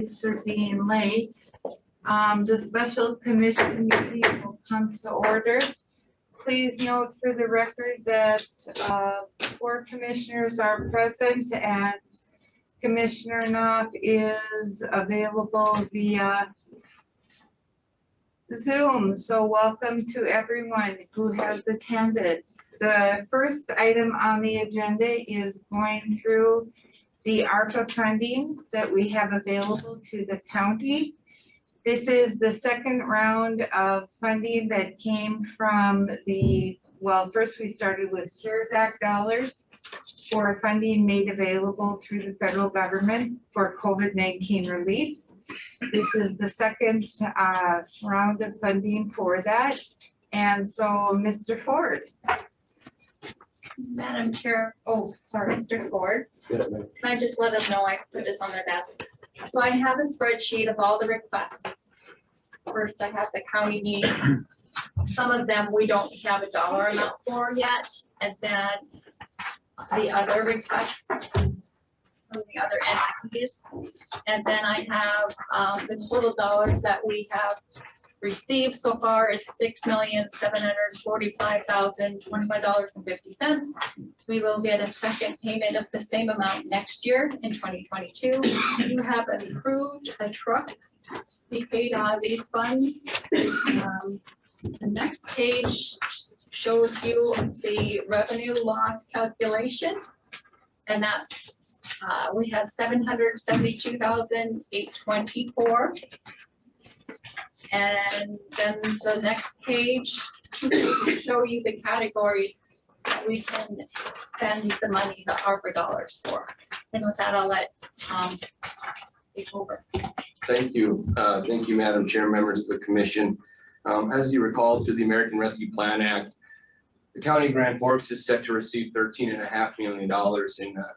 For being late. The special commission meeting will come to order. Please note for the record that 4 commissioners are present and Commissioner Knopf is available via Zoom. So welcome to everyone who has attended. The first item on the agenda is going through the ARPA funding that we have available to the county. This is the second round of funding that came from first we started with CARES Act dollars for funding made available through the federal government for COVID-19 relief. This is the second round of funding for that. And so, Mr. Ford. Madam Chair, Sorry. Mr. Ford, I just let them know I put this on their desk. So I have a spreadsheet of all the requests. First, I have the county needs. Some of them we don't have a dollar amount for yet, and then the other requests from the other entities. And then I have the total dollars that we have received so far is $6,745,025.50. We will get a second payment of the same amount next year in 2022. You have approved a truck to be paid out of these funds. The next page shows you the revenue loss calculation, and that's we have $772,824. And then the next page will show you the categories that we can spend the money, the ARPA dollars for. And with that, I'll let Tom take over. Thank you. Thank you, Madam Chair, members of the commission. As you recall, through the American Rescue Plan Act, the County of Grand Forks is set to receive $13.5 million in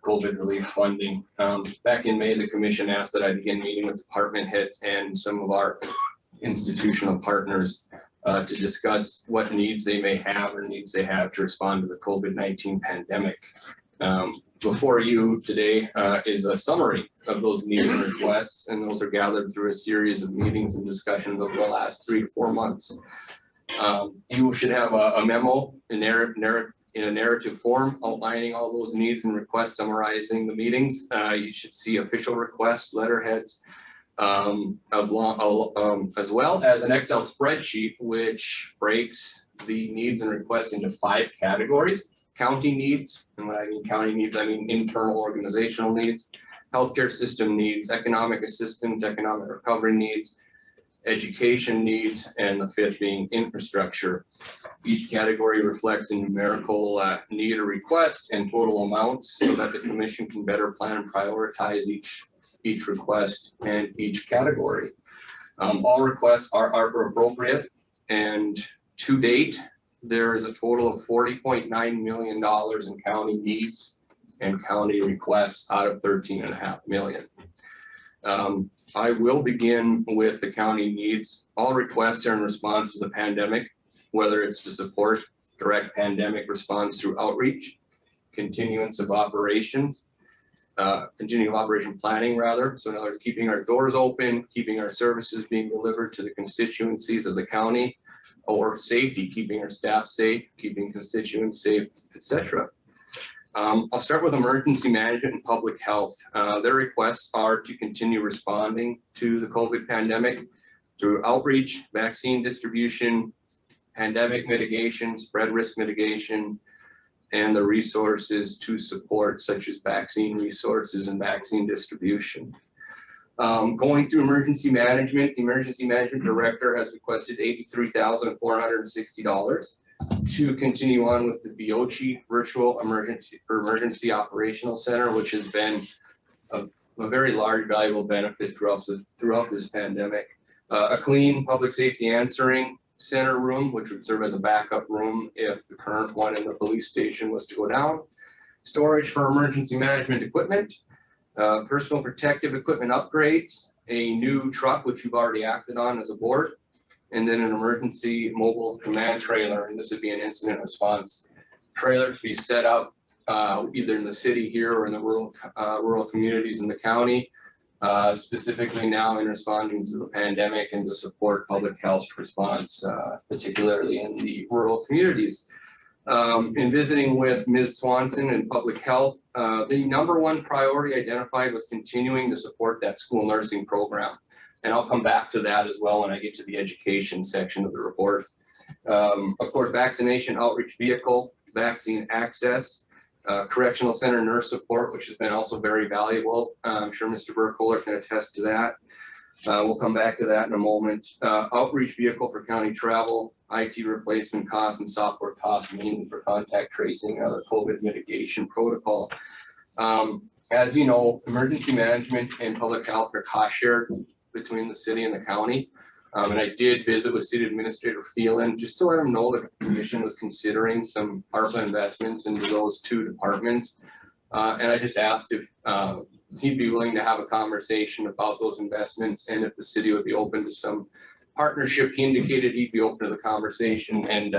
COVID relief funding. Back in May, the commission asked that I begin meeting with department heads and some of our institutional partners to discuss what needs they may have or needs they have to respond to the COVID-19 pandemic. Before you today is a summary of those needs and requests, and those are gathered through a series of meetings and discussions over the last 3 to 4 months. You should have a memo in a narrative form outlining all those needs and requests, summarizing the meetings. You should see official requests, letterheads, as well as an Excel spreadsheet which breaks the needs and requests into 5 categories. County needs, and when I mean county needs, I mean internal organizational needs, healthcare system needs, economic assistance, economic recovery needs, education needs, and the 5th being infrastructure. Each category reflects a numerical need or request and total amounts so that the commission can better plan and prioritize each request and each category. All requests are appropriate, and to date, there is a total of $40.9 million in county needs and county requests out of $13.5 million. I will begin with the county needs. All requests are in response to the pandemic, whether it's to support direct pandemic response through outreach, continuance of operations, continuing operation planning rather. So in other words, keeping our doors open, keeping our services being delivered to the constituencies of the county, or safety, keeping our staff safe, keeping constituents safe, etc. I'll start with emergency management and public health. Their requests are to continue responding to the COVID pandemic through outreach, vaccine distribution, pandemic mitigation, spread risk mitigation, and the resources to support, such as vaccine resources and vaccine distribution. Going through emergency management, the emergency management director has requested $83,460 to continue on with the BOCHI virtual emergency operational center, which has been a very large valuable benefit throughout this pandemic. A clean public safety answering center room, which would serve as a backup room if the current one in the police station was to go down. Storage for emergency management equipment, personal protective equipment upgrades, a new truck, which you've already acted on as a board, and then an emergency mobile command trailer. And this would be an incident response trailer to be set up either in the city here or in the rural communities in the county specifically now in responding to the pandemic and to support public health response, particularly in the rural communities. In visiting with Ms. Swanson in public health, the number one priority identified was continuing to support that school nursing program. And I'll come back to that as well when I get to the education section of the report. Of course, vaccination outreach vehicle, vaccine access, correctional center nurse support, which has been also very valuable. I'm sure Mr. Burkholder can attest to that. We'll come back to that in a moment. Outreach vehicle for county travel, IT replacement costs and software costs, mainly for contact tracing and other COVID mitigation protocol. As you know, emergency management and public health are cost shared between the city and the county. And I did visit with City Administrator Phelan just to let him know that the commission was considering some ARPA investments into those two departments. And I just asked if he'd be willing to have a conversation about those investments and if the city would be open to some partnership. He indicated he'd be open to the conversation. And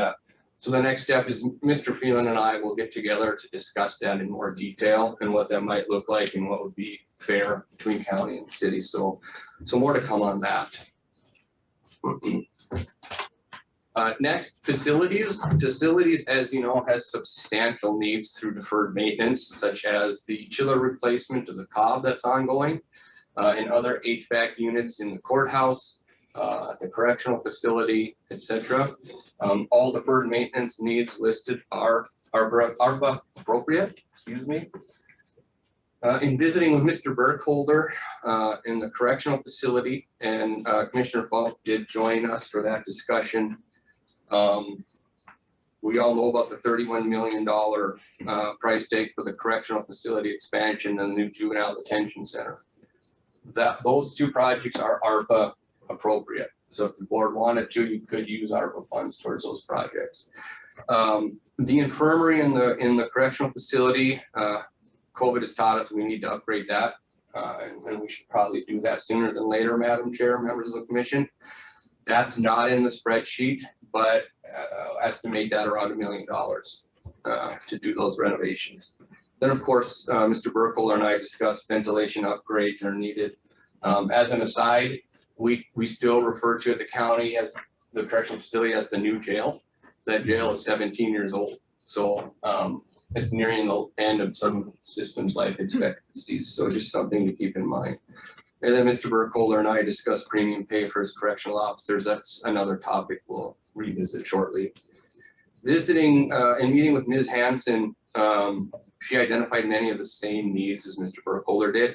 so the next step is Mr. Phelan and I will get together to discuss that in more detail and what that might look like and what would be fair between county and city. So more to come on that. Next, facilities. Facilities, as you know, has substantial needs through deferred maintenance, such as the chiller replacement of the cob that's ongoing, and other HVAC units in the courthouse, the correctional facility, etc. All deferred maintenance needs listed are ARPA appropriate. Excuse me. In visiting with Mr. Burkholder in the correctional facility, and Commissioner Falk did join us for that discussion. We all know about the $31 million price tag for the correctional facility expansion and the new juvenile detention center. Those two projects are ARPA appropriate. So if the board wanted to, you could use ARPA funds towards those projects. The infirmary in the correctional facility, COVID has taught us we need to upgrade that, and we should probably do that sooner than later, Madam Chair, members of the commission. That's not in the spreadsheet, but estimate that around $1 million to do those renovations. Then, of course, Mr. Burkholder and I discussed ventilation upgrades are needed. As an aside, we still refer to the county as the correctional facility as the new jail. That jail is 17 years old, so it's nearing the end of some systems life expectancies. So just something to keep in mind. And then Mr. Burkholder and I discussed premium pay for his correctional officers. That's another topic we'll revisit shortly. Visiting and meeting with Ms. Hanson, she identified many of the same needs as Mr. Burkholder did.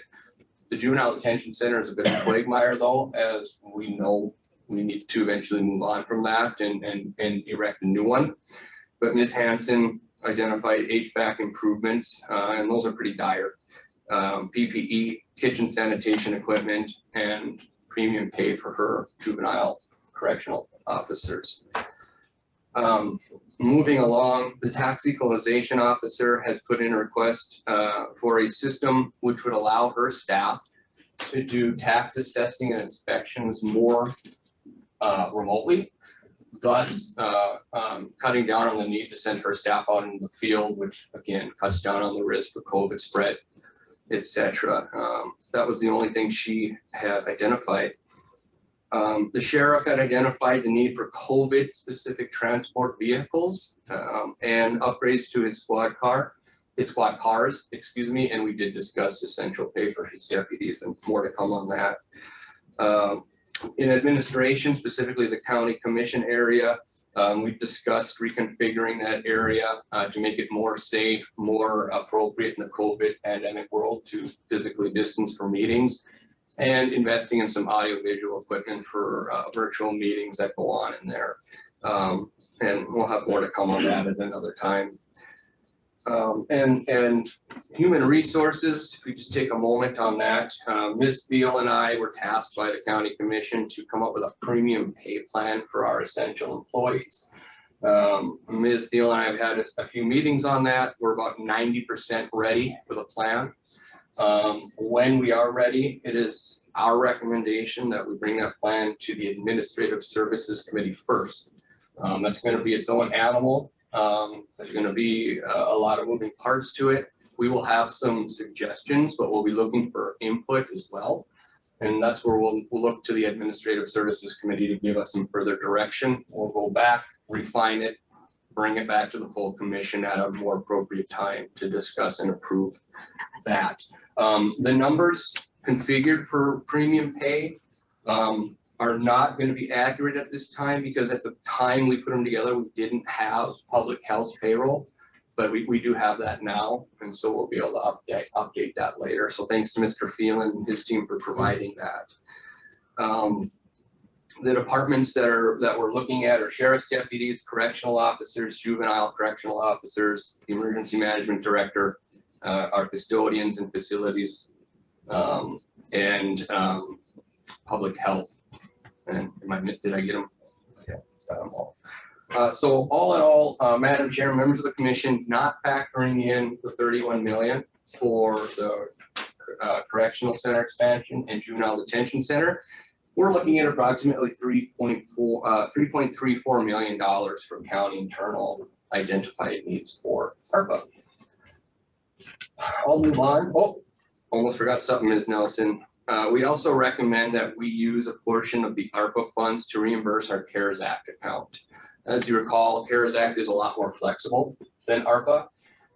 The juvenile detention center is a bit of a quagmire, though, as we know we need to eventually move on from that and erect a new one. But Ms. Hanson identified HVAC improvements, and those are pretty dire. PPE, kitchen sanitation equipment, and premium pay for her juvenile correctional officers. Moving along, the tax equalization officer has put in a request for a system which would allow her staff to do tax assessing and inspections more remotely, thus cutting down on the need to send her staff out into the field, which again cuts down on the risk for COVID spread, etc. That was the only thing she had identified. The sheriff had identified the need for COVID specific transport vehicles and upgrades to his squad cars, excuse me, and we did discuss essential pay for his deputies and more to come on that. In administration, specifically the county commission area, we've discussed reconfiguring that area to make it more safe, more appropriate in the COVID pandemic world to physically distance for meetings, and investing in some audiovisual equipment for virtual meetings that go on in there. And we'll have more to come on that at another time. And human resources, if we just take a moment on that, Ms. Thiel and I were tasked by the county commission to come up with a premium pay plan for our essential employees. Ms. Thiel and I have had a few meetings on that. We're about 90% ready for the plan. When we are ready, it is our recommendation that we bring that plan to the Administrative Services Committee first. That's going to be its own animal. There's going to be a lot of moving parts to it. We will have some suggestions, but we'll be looking for input as well. And that's where we'll look to the Administrative Services Committee to give us some further direction. We'll go back, refine it, bring it back to the full commission at a more appropriate time to discuss and approve that. The numbers configured for premium pay are not going to be accurate at this time because at the time we put them together, we didn't have public health payroll, but we do have that now. And so we'll be able to update that later. So thanks to Mr. Phelan and his team for providing that. The departments that we're looking at are sheriff's deputies, correctional officers, juvenile correctional officers, the emergency management director, our custodians and facilities, and public health. And did I get them? Okay, got them all. So all in all, Madam Chair, members of the commission, not factoring in the 31 million for the correctional center expansion and juvenile detention center, we're looking at approximately $3.34 million for county internal identified needs for ARPA. I'll move on. Oh, almost forgot something, Ms. Nelson. We also recommend that we use a portion of the ARPA funds to reimburse our CARES Act account. As you recall, CARES Act is a lot more flexible than ARPA.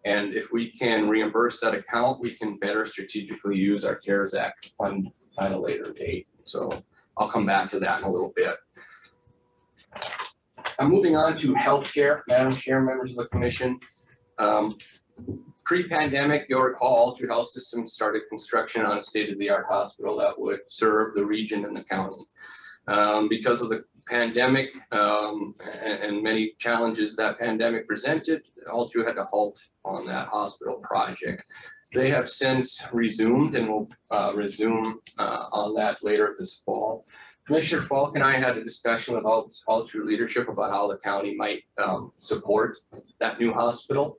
And if we can reimburse that account, we can better strategically use our CARES Act fund at a later date. So I'll come back to that in a little bit. I'm moving on to healthcare, Madam Chair, members of the commission. Pre-pandemic, you'll recall, all two health systems started construction on a state-of-the-art hospital that would serve the region and the county. Because of the pandemic and many challenges that pandemic presented, all two had to halt on that hospital project. They have since resumed and will resume on that later this fall. Commissioner Falk and I had a discussion with all true leadership about how the county might support that new hospital.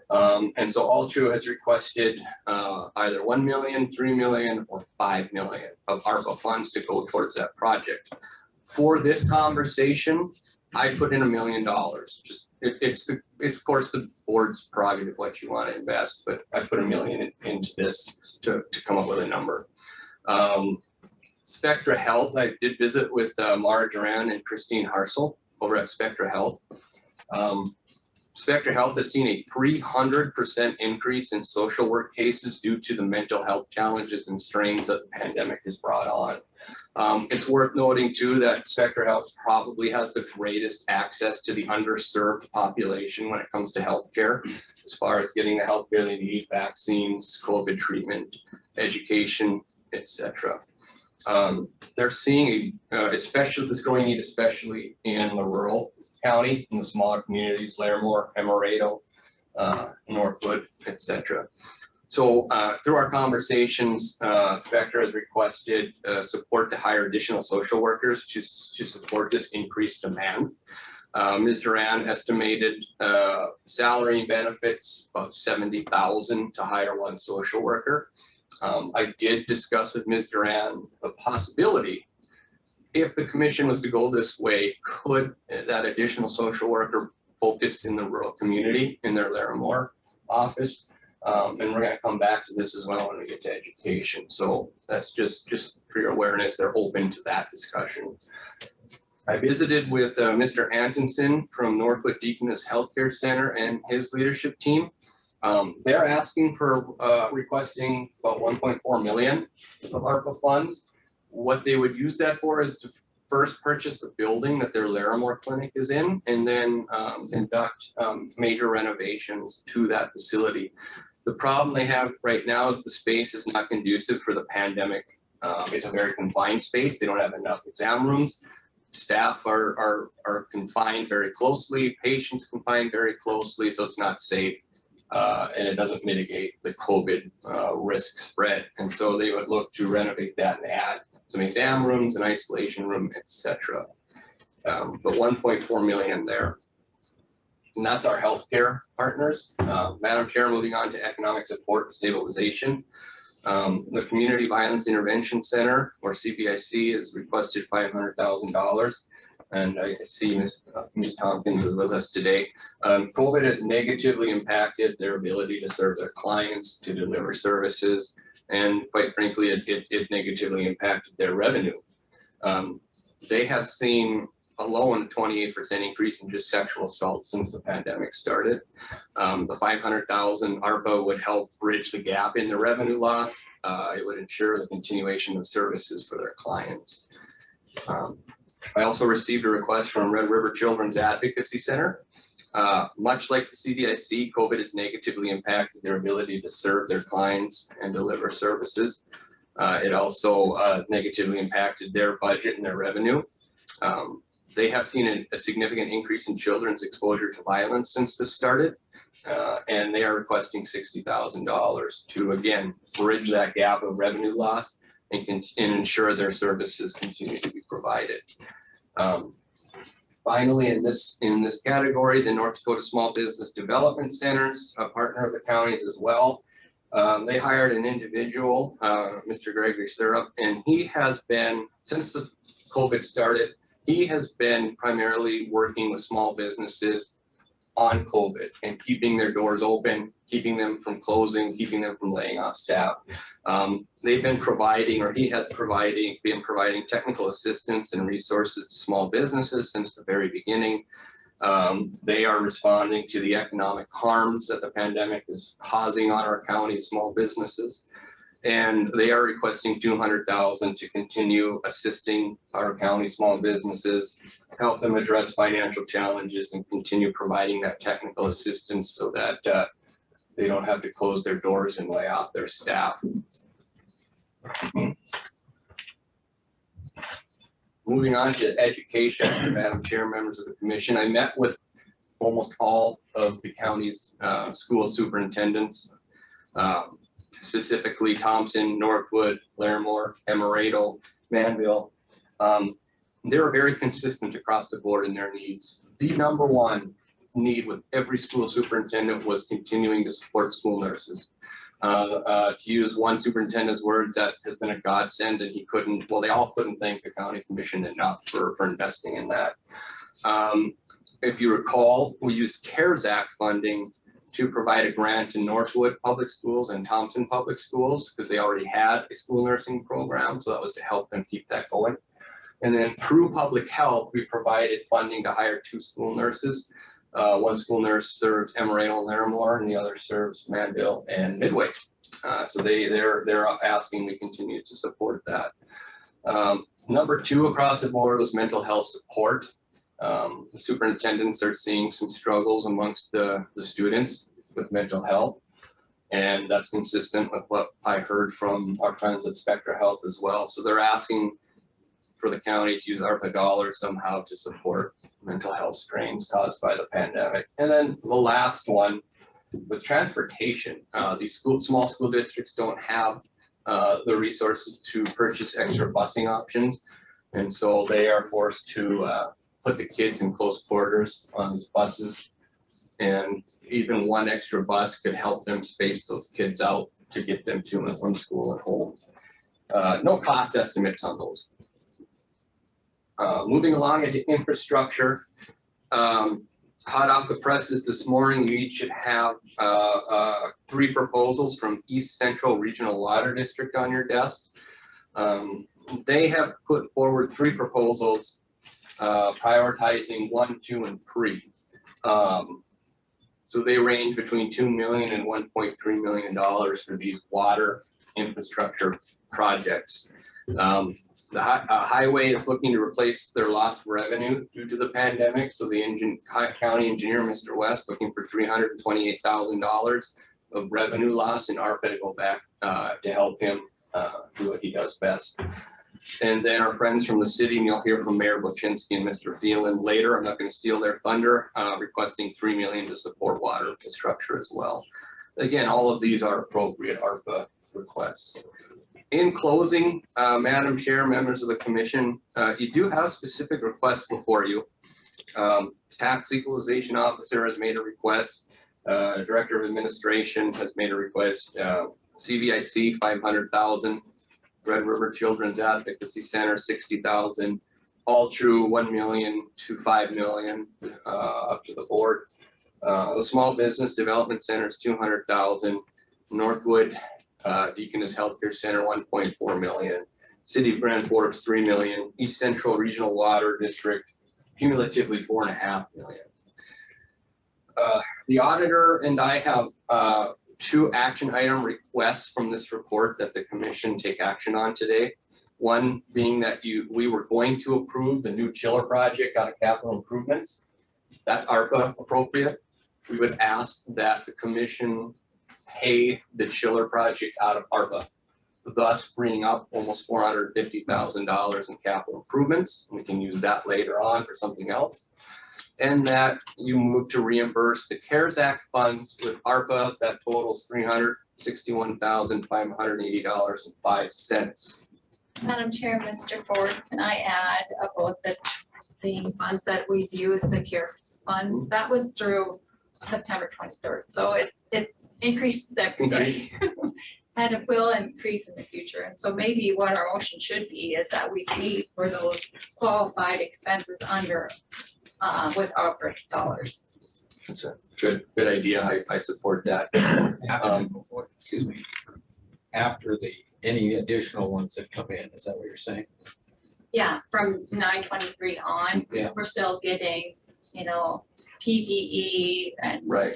And so all true has requested either 1 million, 3 million, or 5 million of ARPA funds to go towards that project. For this conversation, I put in $1 million. Just it's of course the board's prerogative what you want to invest, but I put $1 million into this to come up with a number. Spectra Health, I did visit with Mara Duran and Christine Harsel over at Spectra Health. Spectra Health has seen a 300% increase in social work cases due to the mental health challenges and strains that the pandemic has brought on. It's worth noting too that Spectra Health probably has the greatest access to the underserved population when it comes to healthcare, as far as getting the healthcare they need, vaccines, COVID treatment, education, etc. They're seeing especially this growing need, especially in the rural county, in the smaller communities, Larimore, Emerado, Northwood, etc. So through our conversations, Spectra has requested support to hire additional social workers to support this increased demand. Ms. Duran estimated salary and benefits about $70,000 to hire one social worker. I did discuss with Ms. Duran the possibility, if the commission was to go this way, could that additional social worker focus in the rural community in their Larimore office? And we're going to come back to this as well when we get to education. So that's just for your awareness, they're open to that discussion. I visited with Mr. Antonson from Northwood Deaconess Healthcare Center and his leadership team. They're asking for requesting about 1.4 million of ARPA funds. What they would use that for is to first purchase the building that their Larimore clinic is in, and then conduct major renovations to that facility. The problem they have right now is the space is not conducive for the pandemic. It's a very confined space. They don't have enough exam rooms. Staff are confined very closely, patients confined very closely, so it's not safe. And it doesn't mitigate the COVID risk spread. And so they would look to renovate that and add some exam rooms, an isolation room, etc. But 1.4 million there. And that's our healthcare partners. Madam Chair, moving on to economic support and stabilization. The Community Violence Intervention Center, or CVIC, has requested $500,000. And I see Ms. Tompkins is with us today. COVID has negatively impacted their ability to serve their clients, to deliver services. and quite frankly, it negatively impacted their revenue. They have seen a low and 28% increase in just sexual assault since the pandemic started. The 500,000 ARPA would help bridge the gap in the revenue loss. It would ensure the continuation of services for their clients. I also received a request from Red River Children's Advocacy Center. Much like the CVIC, COVID has negatively impacted their ability to serve their clients and deliver services. It also negatively impacted their budget and their revenue. They have seen a significant increase in children's exposure to violence since this started, and they are requesting $60,000 to, again, bridge that gap of revenue loss and ensure their services continue to be provided. Finally, in this category, the North Dakota Small Business Development Centers, a partner of the counties as well, they hired an individual, Mr. Gregory Syrup, and he has been, since the COVID started, he has been primarily working with small businesses on COVID and keeping their doors open, keeping them from closing, keeping them from laying off staff. They've been providing, or he has been providing technical assistance and resources to small businesses since the very beginning. They are responding to the economic harms that the pandemic is causing on our county small businesses. And they are requesting $200,000 to continue assisting our county small businesses, help them address financial challenges, and continue providing that technical assistance so that they don't have to close their doors and lay off their staff. Moving on to education, Madam Chair, members of the commission, I met with almost all of the county's school superintendents, specifically Thompson, Northwood, Larimore, Emerado, Manville. They were very consistent across the board in their needs. The number one need with every school superintendent was continuing to support school nurses. To use one superintendent's words, that has been a godsend, and he couldn't, well, they all couldn't thank the county commission enough for investing in that. If you recall, we used CARES Act funding to provide a grant to Northwood Public Schools and Thompson Public Schools because they already had a school nursing program, so that was to help them keep that going. And then through public health, we provided funding to hire 2 school nurses. One school nurse serves Emerado and Larimore, and the other serves Manville and Midway. So they're asking we continue to support that. Number 2 across the board was mental health support. The superintendents are seeing some struggles amongst the students with mental health, and that's consistent with what I heard from our friends at Spectra Health as well. So they're asking for the county to use ARPA dollars somehow to support mental health strains caused by the pandemic. And then the last one was transportation. These small school districts don't have the resources to purchase extra busing options, and so they are forced to put the kids in close quarters on these buses, and even one extra bus could help them space those kids out to get them to and from school and home. No cost estimates on those. Moving along into infrastructure, hot off the presses this morning, you each should have 3 proposals from East Central Regional Water District on your desks. They have put forward 3 proposals prioritizing 1, 2, and 3. So they range between $2 million and $1.3 million for these water infrastructure projects. The highway is looking to replace their lost revenue due to the pandemic. So the county engineer, Mr. West, looking for $328,000 of revenue loss in ARPA to go back to help him do what he does best. And then our friends from the city, and you'll hear from Mayor Bochinsky and Mr. Thielen later. I'm not going to steal their thunder, requesting $3 million to support water infrastructure as well. Again, all of these are appropriate ARPA requests. In closing, Madam Chair, members of the commission, you do have specific requests before you. Tax Equalization Officer has made a request. Director of Administration has made a request. CVIC, $500,000. Red River Children's Advocacy Center, $60,000. All true, $1 million to $5 million up to the board. The Small Business Development Center is $200,000. Northwood Deaconess Healthcare Center, 1.4 million. City of Grand Forks, 3 million. East Central Regional Water District, cumulatively 4.5 million. The auditor and I have 2 action item requests from this report that the commission take action on today. One being that we were going to approve the new chiller project out of capital improvements. That's ARPA appropriate. We would ask that the commission pay the chiller project out of ARPA, thus freeing up almost $450,000 in capital improvements. We can use that later on for something else. And that you move to reimburse the CARES Act funds with ARPA that totals $361,580.05. Madam Chair, Mr. Ford, can I add about the funds that we've used, the CARES funds? That was through September 23rd. So it increases every day. And it will increase in the future. And so maybe what our motion should be is that we pay for those qualified expenses under with ARPA dollars. That's a good idea. I support that. Excuse me. After any additional ones that come in, is that what you're saying? Yeah, from 9/23 on, Yeah. we're still getting, PPE and Right.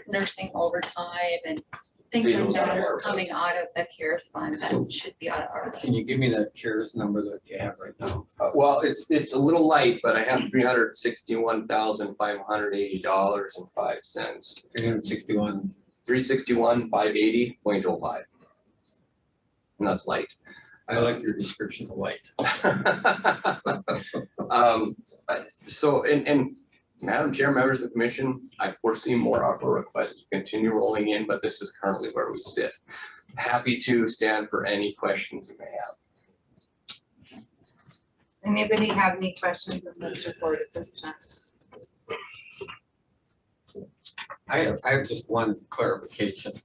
nursing overtime and things like that are coming out of the CARES fund that should be out of our. Can you give me that CARES number that you have right now? Well, it's a little light, but I have $361,580.05. 361. 361,580.05. And that's light. I like your description of light. So, and Madam Chair, members of the commission, I foresee more ARPA requests to continue rolling in, but this is currently where we sit. Happy to stand for any questions you may have. Does anybody have any questions of Mr. Ford at this time? I have just one clarification.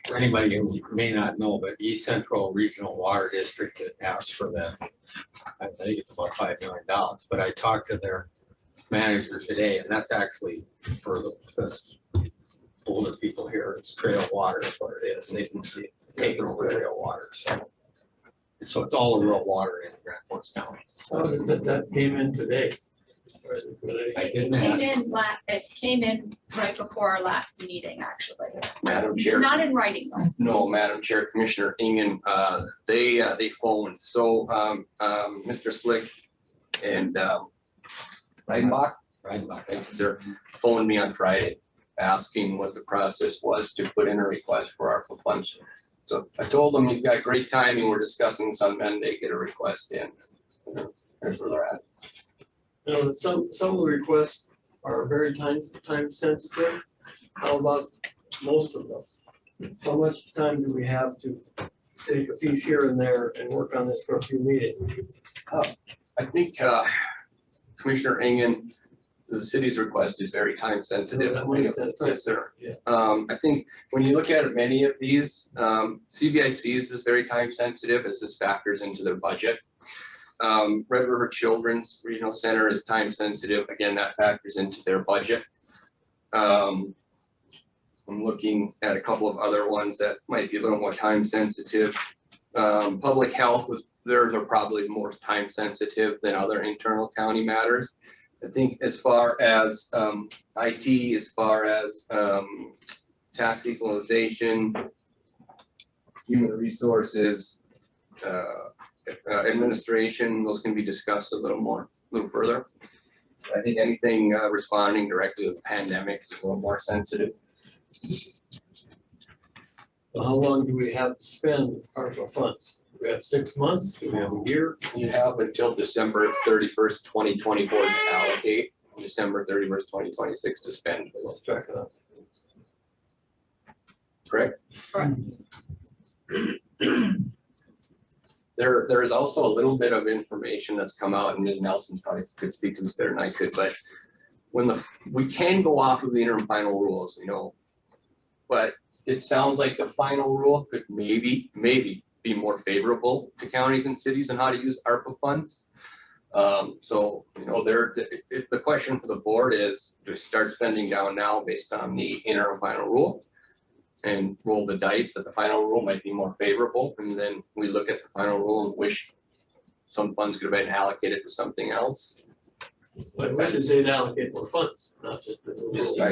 For anybody who may not know, but East Central Regional Water District had asked for that. I think it's about $5 million, but I talked to their manager today, and that's actually for the older people here. It's trail water is what it is. They can see it's taking over trail water. So it's all the real water in Grand Forks County. How does that came in today? I It didn't ask. it came in right before our last meeting, actually. Madam Chair. Not in writing though. No, Madam Chair, Commissioner Ingen, they phoned. So, Mr. Slick and, Reidenbach, thank you, sir, phoned me on Friday asking what the process was to put in a request for ARPA funds. So I told them, you've got great timing. We're discussing this on Monday, get a request in. Here's where they're at. Some of the requests are very time sensitive. How about most of them? How much time do we have to take a piece here and there and work on this for a few meetings? I think, Commissioner Ingen, the city's request is very time sensitive. Yes, sir. Yeah. I think when you look at many of these, CBIC's is very time sensitive as this factors into their budget. Red River Children's Regional Center is time sensitive. Again, that factors into their budget. I'm looking at a couple of other ones that might be a little more time sensitive. Public health, theirs are probably more time sensitive than other internal county matters. I think as far as IT, as far as tax equalization, human resources, administration, those can be discussed a little further. I think anything responding directly to the pandemic is a little more sensitive. So how long do we have to spend ARPA funds? Do we have 6 months? Do we have a year? You have until December 31st, 2024 to allocate, December 31st, 2026 to spend. Let's track it up. Correct? Correct. There is also a little bit of information that's come out, and Ms. Nelson probably could speak to this better than I could, but we can go off of the interim final rules, but it sounds like the final rule could maybe be more favorable to counties and cities on how to use ARPA funds. So, the question for the board is, do we start spending down now based on the interim final rule? and roll the dice that the final rule might be more favorable, and then we look at the final rule and wish some funds could have been allocated to something else. But we should say to allocate more funds, not just the. Just I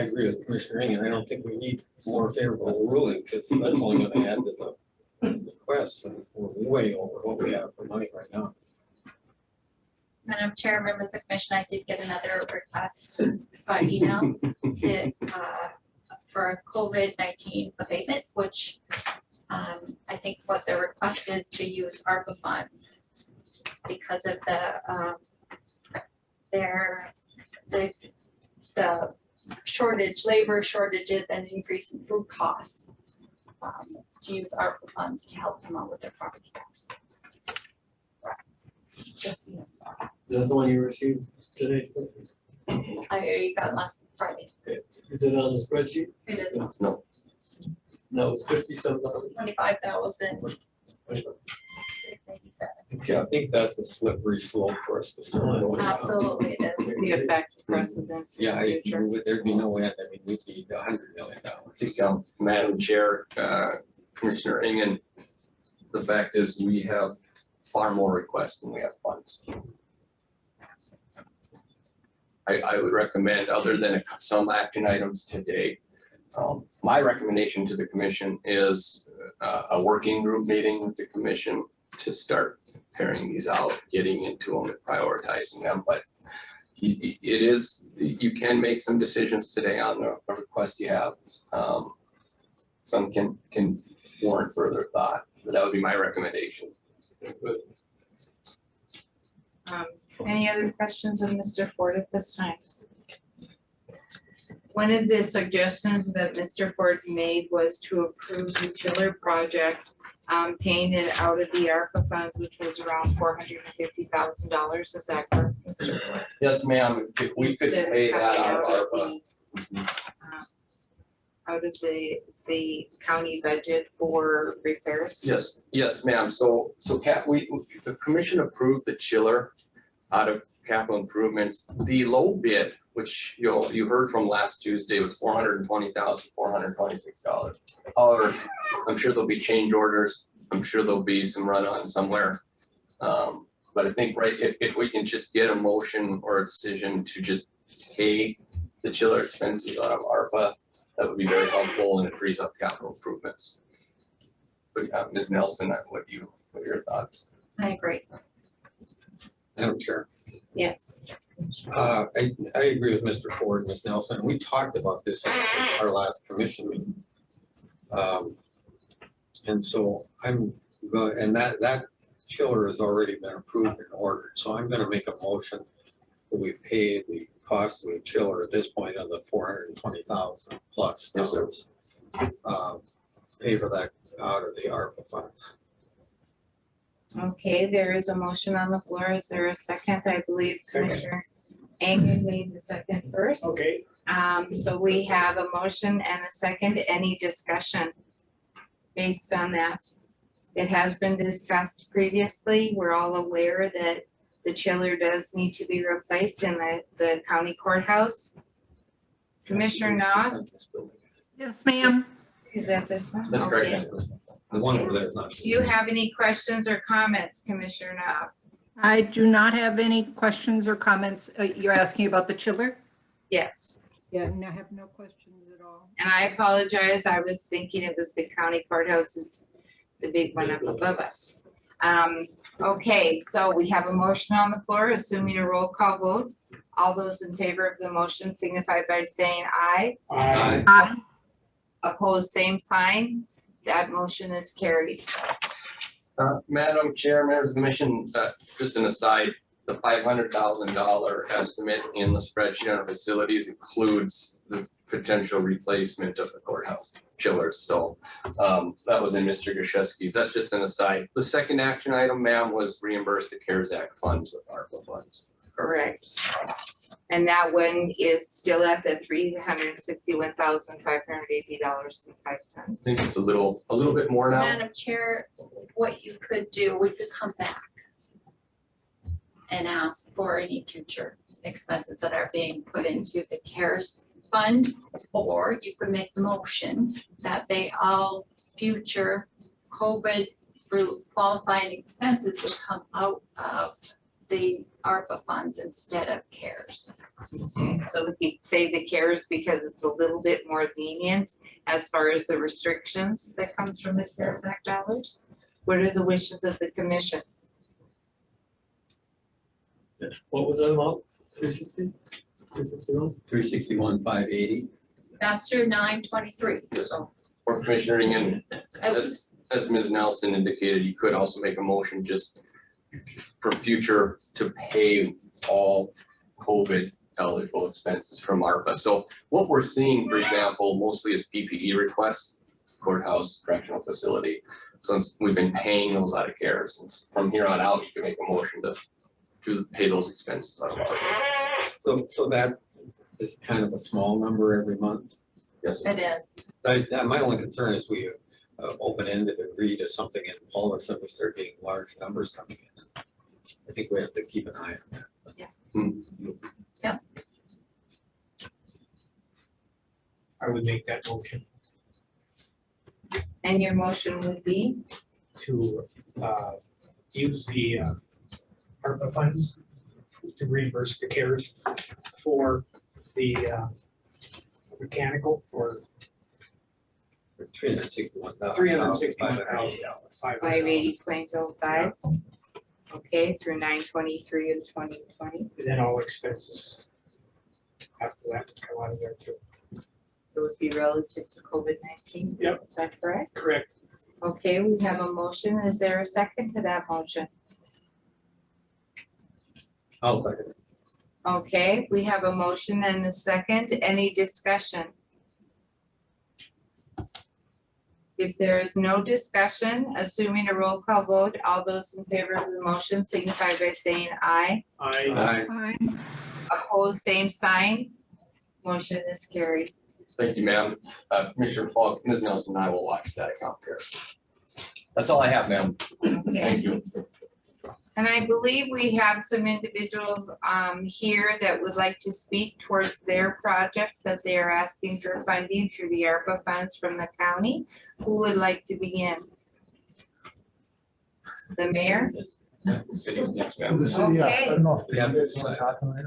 agree with Commissioner Ing, and I don't think we need more favorable ruling, because that's only gonna add to the request, and we're way over what we have for money right now. Madam Chair, members of the commission, I did get another request by email to, for a COVID-19 abatement, which I think what the request is to use ARPA funds because of the shortage, labor shortages and increase in food costs. To use ARPA funds to help them out with their property taxes. Just, you know, Is that the one you received today? I got last Friday. Is it on the spreadsheet? It is No, No, it's 50-some. 25,687. Yeah, I think that's a slippery slope for us to start going down. Absolutely it is. The effect precedents in Yeah, the future. there'd be no end, I mean, we'd need $100 million. I think, Madam Chair, Commissioner Ingen, the fact is we have far more requests than we have funds. I would recommend, other than some action items today, my recommendation to the commission is a working group meeting with the commission to start tearing these out, getting into them and prioritizing them, but it is, you can make some decisions today on the requests you have. Some can warrant further thought, but that would be my recommendation. Any other questions of Mr. Ford at this time? One of the suggestions that Mr. Ford made was to approve the chiller project, paying it out of the ARPA funds, which was around $450,000. Is that correct, Mr. Ford? Yes, ma'am, if we could pay that out of ARPA. Out of the county budget for repairs? Yes, ma'am. So the commission approved the chiller out of capital improvements. The low bid, which you heard from last Tuesday, was $420,426. However, I'm sure there'll be change orders. I'm sure there'll be some run on somewhere. But I think, right, if we can just get a motion or a decision to just pay the chiller expenses out of ARPA, that would be very helpful, and it frees up capital improvements. But Ms. Nelson, what are your thoughts? I agree. Madam Chair, Yes. I agree with Mr. Ford and Ms. Nelson. We talked about this at our last commission meeting. And so I'm going, and that chiller has already been approved and ordered. So I'm going to make a motion that we pay the cost of the chiller at this point of the $420,000 plus dollars. Pay for that out of the ARPA funds. Okay, there is a motion on the floor. Is there a second? I believe Commissioner Ingen made the second first. Okay. So we have a motion and a second. Any discussion based on that? It has been discussed previously. We're all aware that the chiller does need to be replaced in the county courthouse. Commissioner Knopf, Yes, ma'am. is that this one? That's Okay. correct. The one over there is not. Do you have any questions or comments, Commissioner Knopf? I do not have any questions or comments. You're asking about the chiller? Yes. Yeah, I have no questions at all. And I apologize, I was thinking it was the county courthouse, it's the big one up above us. Okay, so we have a motion on the floor, assuming a roll call vote. All those in favor of the motion signify by saying aye. Aye. Aye. Opposed, same sign. That motion is carried. Madam Chair, members of the commission, just an aside, the $500,000 estimate in the spreadsheet on facilities includes the potential replacement of the courthouse chillers. So that was in Mr. Gashewski's. That's just an aside. The second action item, ma'am, was reimburse the CARES Act funds with ARPA funds. Correct. And that one is still at the $361,580.05. I think it's a little bit more now. Madam Chair, what you could do, we could come back and ask for any future expenses that are being put into the CARES fund, or you can make the motion that they all future COVID qualifying expenses will come out of the ARPA funds instead of CARES. So we could say the CARES because it's a little bit more lenient as far as the restrictions that comes from the CARES Act dollars. What are the wishes of the commission? What was that amount? 360? 361? 361, 580. That's your 923. So, for Commissioner Ingen, as Ms. Nelson indicated, you could also make a motion just for future to pay all COVID eligible expenses from ARPA. So what we're seeing, for example, mostly is PPE requests, courthouse, correctional facility. So we've been paying those out of CARES, and from here on out, you can make a motion to pay those expenses out of ARPA. So that is kind of a small number every month. Yes, It is. My only concern is we open-ended agree to something and all of a sudden we start getting large numbers coming in. I think we have to keep an eye on that. I would make that motion And your motion would be? to use the ARPA funds to reimburse the CARES for the mechanical for $361,000. $361,000. 580.05. Okay, through 9/23 of 2020. Then all expenses after that come out of there too. It would be relative to COVID-19. Yep. Is that correct? Correct. Okay, we have a motion. Is there a second to that motion? I'll second it. Okay, we have a motion and a second. Any discussion? If there is no discussion, assuming a roll call vote, all those in favor of the motion signify by saying aye. I Aye. Opposed, same sign. Motion is carried. thank you, ma'am. Commissioner Falk, Ms. Nelson and I will watch that account care. That's all I have, ma'am. Okay. Thank you. And I believe we have some individuals here that would like to speak towards their projects that they are asking for funding through the ARPA funds from the county. Who would like to begin? The mayor? City's next, ma'am. The city, yeah, I don't know if We have you to guys want to talk on it.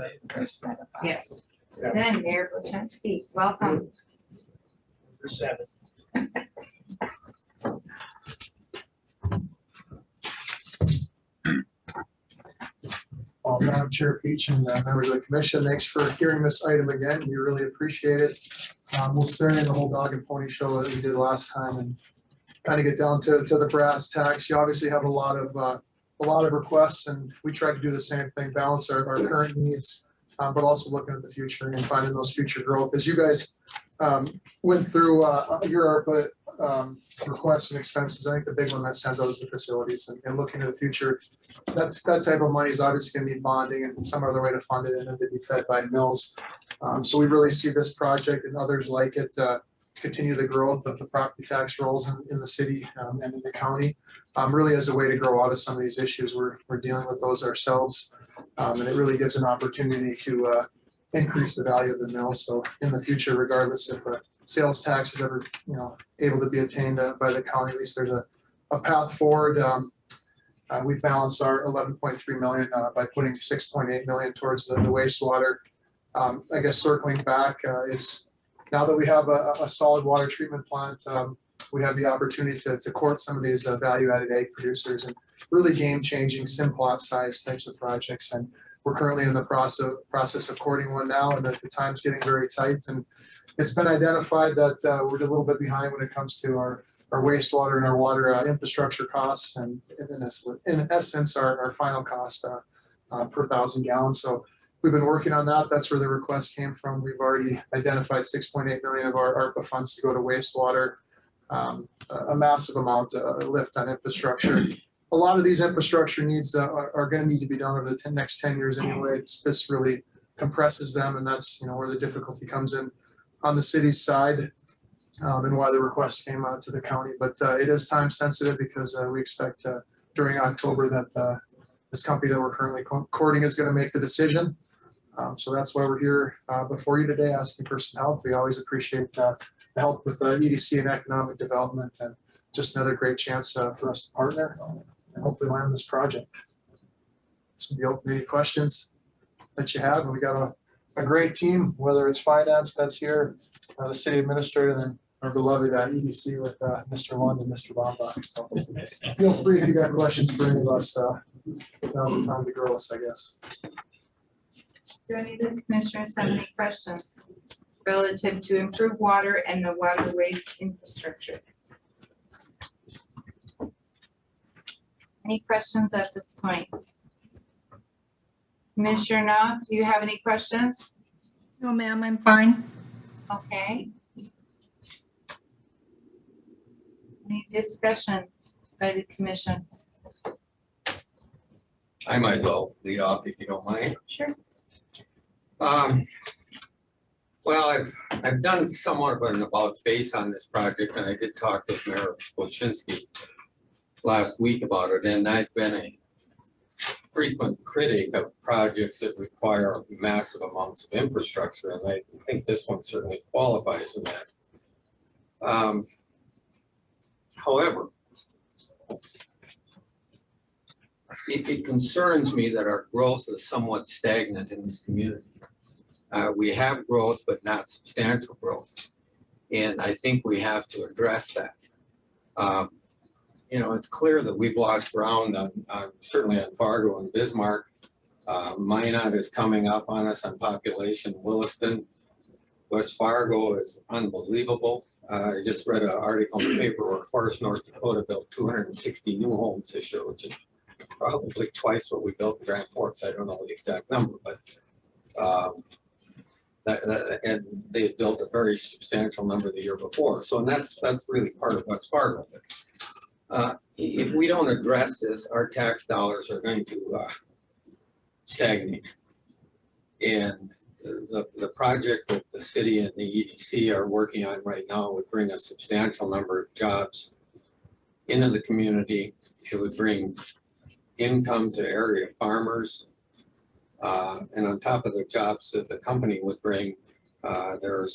Yes. Yeah. Then Mayor Boczynski, welcome. for 7. Madam Chair Peach and members of the commission, thanks for hearing this item again. We really appreciate it. We'll start in the whole dog and pony show that we did last time and kind of get down to the brass tacks. You obviously have a lot of requests, and we try to do the same thing, balance our current needs, but also looking at the future and finding those future growth. As you guys went through your ARPA requests and expenses, I think the big one that stands out is the facilities and looking to the future. That type of money is obviously going to need bonding and some other way to fund it, and then to be fed by mills. So we really see this project and others like it continue the growth of the property tax rolls in the city and in the county, really as a way to grow out of some of these issues. We're dealing with those ourselves, and it really gives an opportunity to increase the value of the mill. So in the future, regardless if a sales tax is ever able to be attained by the county, at least there's a path forward. We balance our 11.3 million by putting 6.8 million towards the wastewater. I guess circling back, it's now that we have a solid water treatment plant, we have the opportunity to court some of these value-added ag producers and really game-changing simplot size types of projects. And we're currently in the process of courting one now, and the time's getting very tight. And it's been identified that we're a little bit behind when it comes to our wastewater and our water infrastructure costs, and in essence, our final cost per 1,000 gallons. So we've been working on that. That's where the request came from. We've already identified 6.8 million of our ARPA funds to go to wastewater, a massive amount lift on infrastructure. A lot of these infrastructure needs are going to need to be done over the next 10 years anyway. This really compresses them, and that's where the difficulty comes in on the city's side, and why the request came out to the county. But it is time sensitive because we expect during October that this company that we're currently courting is going to make the decision. So that's why we're here before you today, asking for some help. We always appreciate the help with EDC and economic development, and just another great chance for us to partner and hopefully land this project. So be open to any questions that you have. And we got a great team, whether it's finance that's here, the city administrator, and then our beloved EDC with Mr. Lund and Mr. Bombach. So feel free if you got questions for any of us. Now's the time to grill us, I guess. Do any of the commissioners have any questions relative to improve water and the water waste infrastructure? Any questions at this point? Commissioner Knopf, do you have any questions? No, ma'am, I'm fine. Okay. Any discussion by the commission? I might as well lead off if you don't mind. Sure. Well, I've done somewhat of an about face on this project, and I did talk with Mayor Wojcinski last week about it, and I've been a frequent critic of projects that require massive amounts of infrastructure, and I think this one certainly qualifies in that. However, it concerns me that our growth is somewhat stagnant in this community. We have growth, but not substantial growth. And I think we have to address that. You know, it's clear that we've lost ground on certainly on Fargo and Bismarck. Minot is coming up on us on population. Williston, West Fargo is unbelievable. I just read an article in the paper where Forest, North Dakota built 260 new homes this year, which is probably twice what we built in Grand Forks. I don't know the exact number, but and they had built a very substantial number the year before. So, and that's really part of West Fargo. If we don't address this, our tax dollars are going to stagnate. And the project that the city and the EDC are working on right now would bring a substantial number of jobs into the community. It would bring income to area farmers. And on top of the jobs that the company would bring, there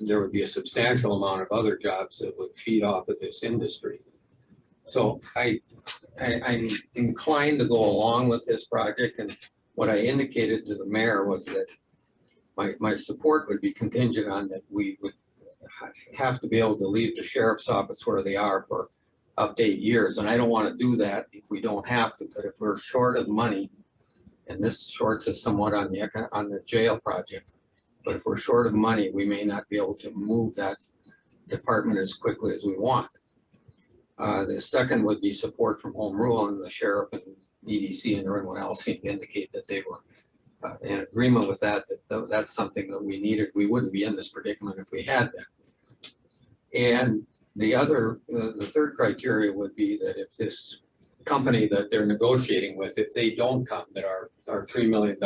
would be a substantial amount of other jobs that would feed off of this industry. So I'm inclined to go along with this project, and what I indicated to the mayor was that my support would be contingent on that we would have to be able to leave the sheriff's office where they are for up to 8 years, and I don't want to do that if we don't have to. But if we're short of money, and this shorts us somewhat on the jail project, but if we're short of money, we may not be able to move that department as quickly as we want. The second would be support from home rule, and the sheriff and EDC and everyone else seemed to indicate that they were in agreement with that, that's something that we needed. We wouldn't be in this predicament if we had that. And the third criteria would be that if this company that they're negotiating with, if they don't come, that our $3 million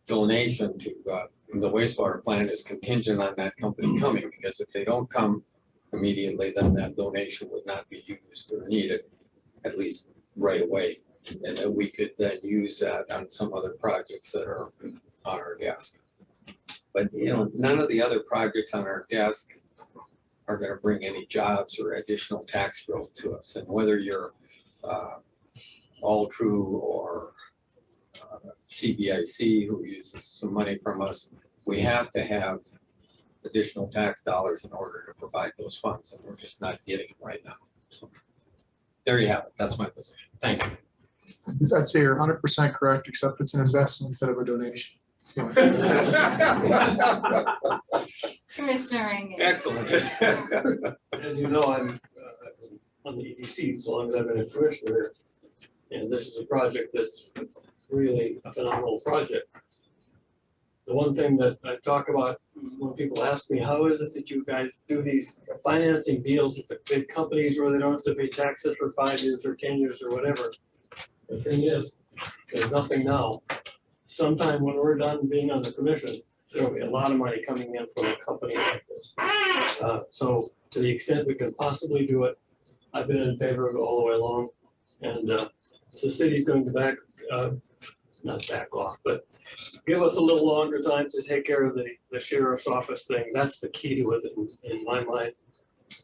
donation to the wastewater plant is contingent on that company coming, because if they don't come immediately, then that donation would not be used or needed, at least right away. And then we could then use that on some other projects that are on our desk. But you know, none of the other projects on our desk are going to bring any jobs or additional tax growth to us. And whether you're All True or CBIC, who uses some money from us, we have to have additional tax dollars in order to provide those funds, and we're just not getting them right now. So there you have it. That's my position. Thank you. I'd say you're 100% correct, except it's an investment instead of a donation. So. Commissioner Rangan. Excellent. As you know, I'm on the EDC as long as I've been a commissioner, and this is a project that's really a phenomenal project. The one thing that I talk about when people ask me, how is it that you guys do these financing deals with the big companies where they don't have to pay taxes for 5 years or 10 years or whatever? The thing is, there's nothing now. Sometime when we're done being on the commission, there'll be a lot of money coming in from a company like this. So to the extent we can possibly do it, I've been in favor of it all the way along. And the city's going to not back off, but give us a little longer time to take care of the sheriff's office thing. That's the key to it in my mind.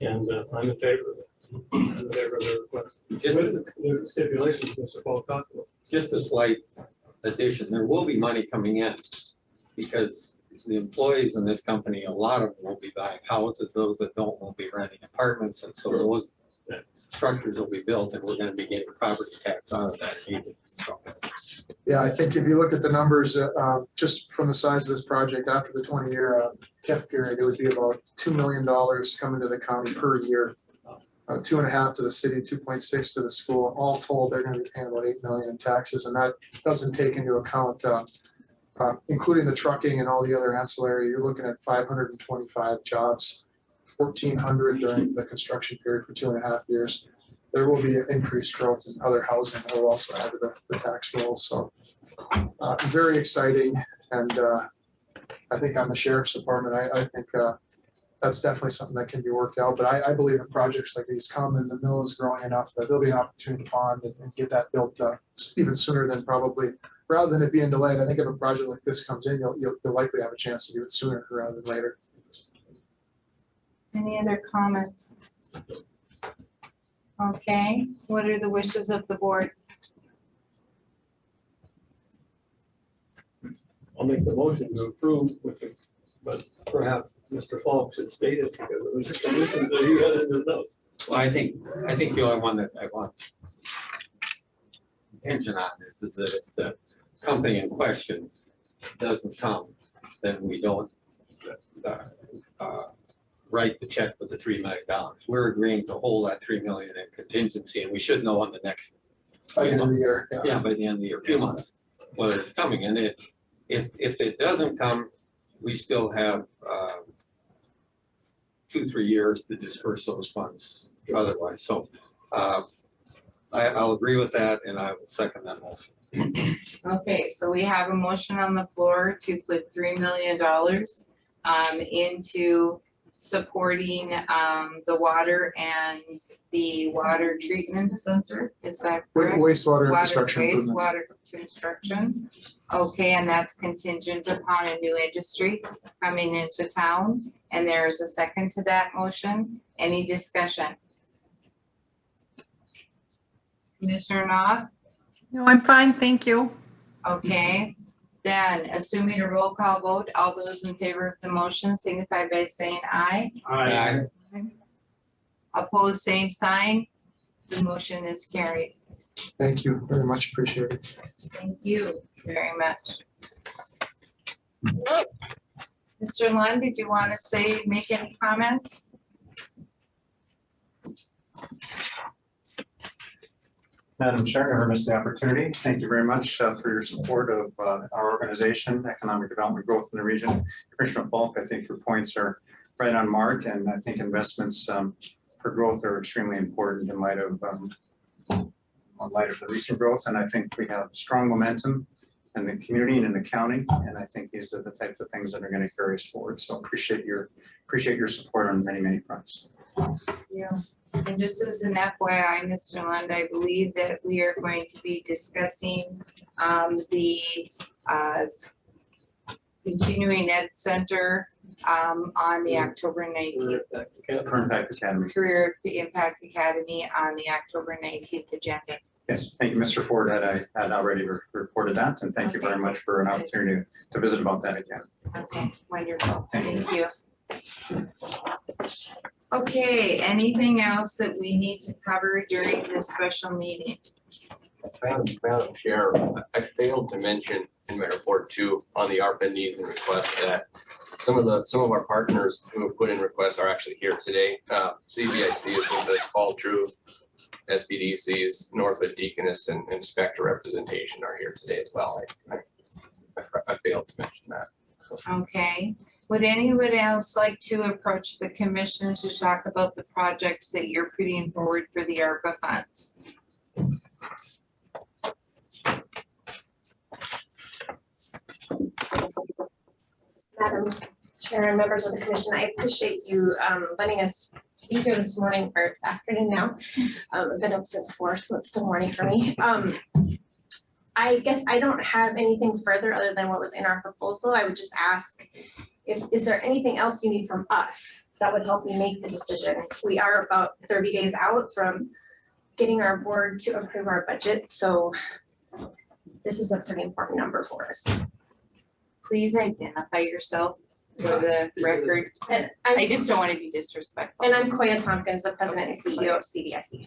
And I'm in favor of it. I'm in favor of the request. Just, With the stipulations Mr. Paul talked about. just a slight addition, there will be money coming in because the employees in this company, a lot of them will be buying houses, those that don't will be renting apartments, and so those structures will be built, and we're gonna be getting property tax out of that either, so. Yeah, I think if you look at the numbers, just from the size of this project, after the 20-year TIF period, it would be about $2 million coming to the county per year. 2.5 to the city, 2.6 to the school. All told, they're gonna be paying about $8 million in taxes, and that doesn't take into account, including the trucking and all the other ancillary. You're looking at 525 jobs, 1,400 during the construction period for 2.5 years. There will be increased growth in other housing that will also add to the tax roll. So very exciting. And I think on the sheriff's department, I think that's definitely something that can be worked out. But I believe if projects like these come and the mill is growing enough, that there'll be an opportunity to bond and get that built even sooner than probably, rather than it being delayed. I think if a project like this comes in, you'll likely have a chance to do it sooner rather than later. Any other comments? Okay, what are the wishes of the board? I'll make the motion to approve with the, but perhaps Mr. Falk should state it because it was just a listen that he had in his notes. Well, I think the only one that I want attention on is that if the company in question doesn't come, then we don't write the check for the $3 million. We're agreeing to hold that $3 million in contingency, and we should know on the next. By the end of the year, yeah. Yeah, by the end of the year, few months, whether it's coming. And if it doesn't come, we still have 2-3 years to disperse those funds otherwise. So I'll agree with that, and I will second that motion. Okay, so we have a motion on the floor to put $3 million into supporting the water and the water treatment center. Is that correct? Wastewater infrastructure improvements. Wastewater construction. Okay, and that's contingent upon a new industry coming into town. And there's a second to that motion. Any discussion? Commissioner Knopf? No, I'm fine, thank you. Okay, then assuming a roll call vote, all those in favor of the motion signify by saying aye. Aye. Opposed, same sign. The motion is carried. Thank you very much. Appreciate it. Thank you very much. Mr. Lund, did you want to make any comments? Madam Chair, I missed the opportunity. Thank you very much for your support of our organization, economic development growth in the region. Commissioner Falk, I think your points are right on mark, and I think investments for growth are extremely important in light of the recent growth. And I think we have strong momentum in the community and in the county, and I think these are the types of things that are going to carry us forward. So appreciate your support on many fronts. Yeah. And just as an FYI, Mr. Lund, I believe that we are going to be discussing the continuing ed center on the October 19th. Current Impact Academy. Career Impact Academy on the October 19th agenda. Yes, thank you, Mr. Ford. I had already reported that, and thank you very much for an opportunity to visit about that again. Okay, wonderful. Thank you. Okay, anything else that we need to cover during this special meeting? Madam Chair, I failed to mention in my report too, on the ARPA needs and requests, that some of our partners who have put in requests are actually here today. CBIC is with us, Fall True, SBDC's, Northwood Deaconess, and Spectre representation are here today as well. I failed to mention that. Okay, would anyone else like to approach the commission to talk about the projects that you're putting forward for the ARPA funds? Madam Chair and members of the commission, I appreciate you letting us be here this morning or afternoon now. I've been up since 4, so it's still morning for me. I guess I don't have anything further other than what was in our proposal. I would just ask, is there anything else you need from us that would help you make the decision? We are about 30 days out from getting our board to approve our budget, so this is a pretty important number for us. Please identify yourself for the record. And I just don't want to be disrespectful. And I'm Koya Tompkins, the president and CEO of CDIC.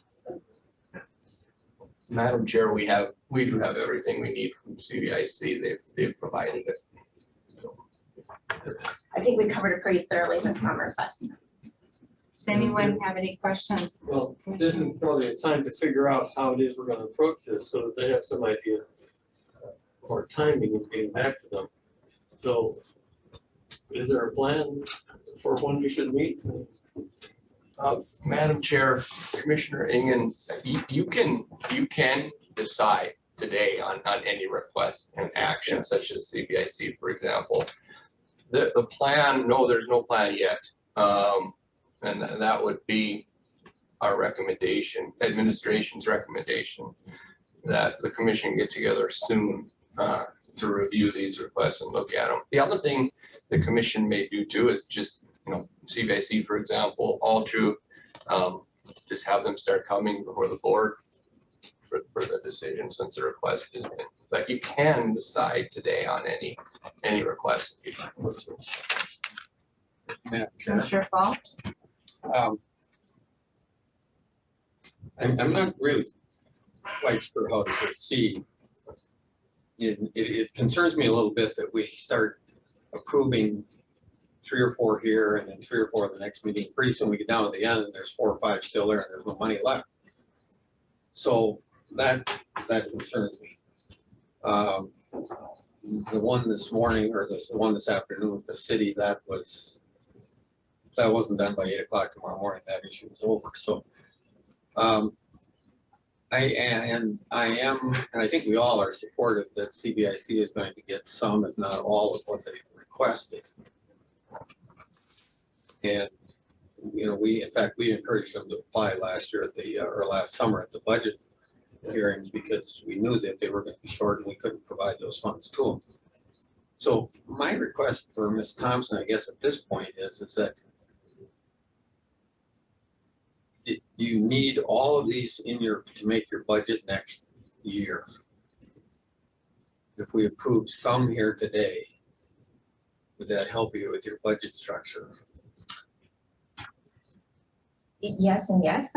Madam Chair, we do have everything we need from CBIC. They've provided it. I think we covered it pretty thoroughly this summer, but Does anyone have any questions? Well, this is probably a time to figure out how it is we're gonna approach this, so that they have some idea or timing of getting back to them. So is there a plan for when we should meet? Madam Chair, Commissioner Ingen, you can decide today on any request and action such as CBIC, for example. The plan, no, there's no plan yet. And that would be our recommendation, administration's recommendation, that the commission get together soon to review these requests and look at them. The other thing the commission may do too is just, CBIC, for example, all true, just have them start coming before the board for the decision since the request is in. But you can decide today on any request. Commissioner Fall? I'm not really quite sure how to proceed. It concerns me a little bit that we start approving 3 or 4 here and then 3 or 4 at the next meeting. Pretty soon we get down to the end and there's 4 or 5 still there and there's no money left. So that concerns me. The one this morning or the one this afternoon with the city, that wasn't done by 8 o'clock tomorrow morning. That issue was over. So I am, and I think we all are supportive that CBIC is going to get some, if not all, of what they've requested. And in fact, we encouraged them to apply last year at the or last summer at the budget hearings because we knew that they were going to be short and we couldn't provide those funds to them. So my request for Ms. Thompson, I guess at this point is that you need all of these to make your budget next year. If we approve some here today, would that help you with your budget structure? yes and yes.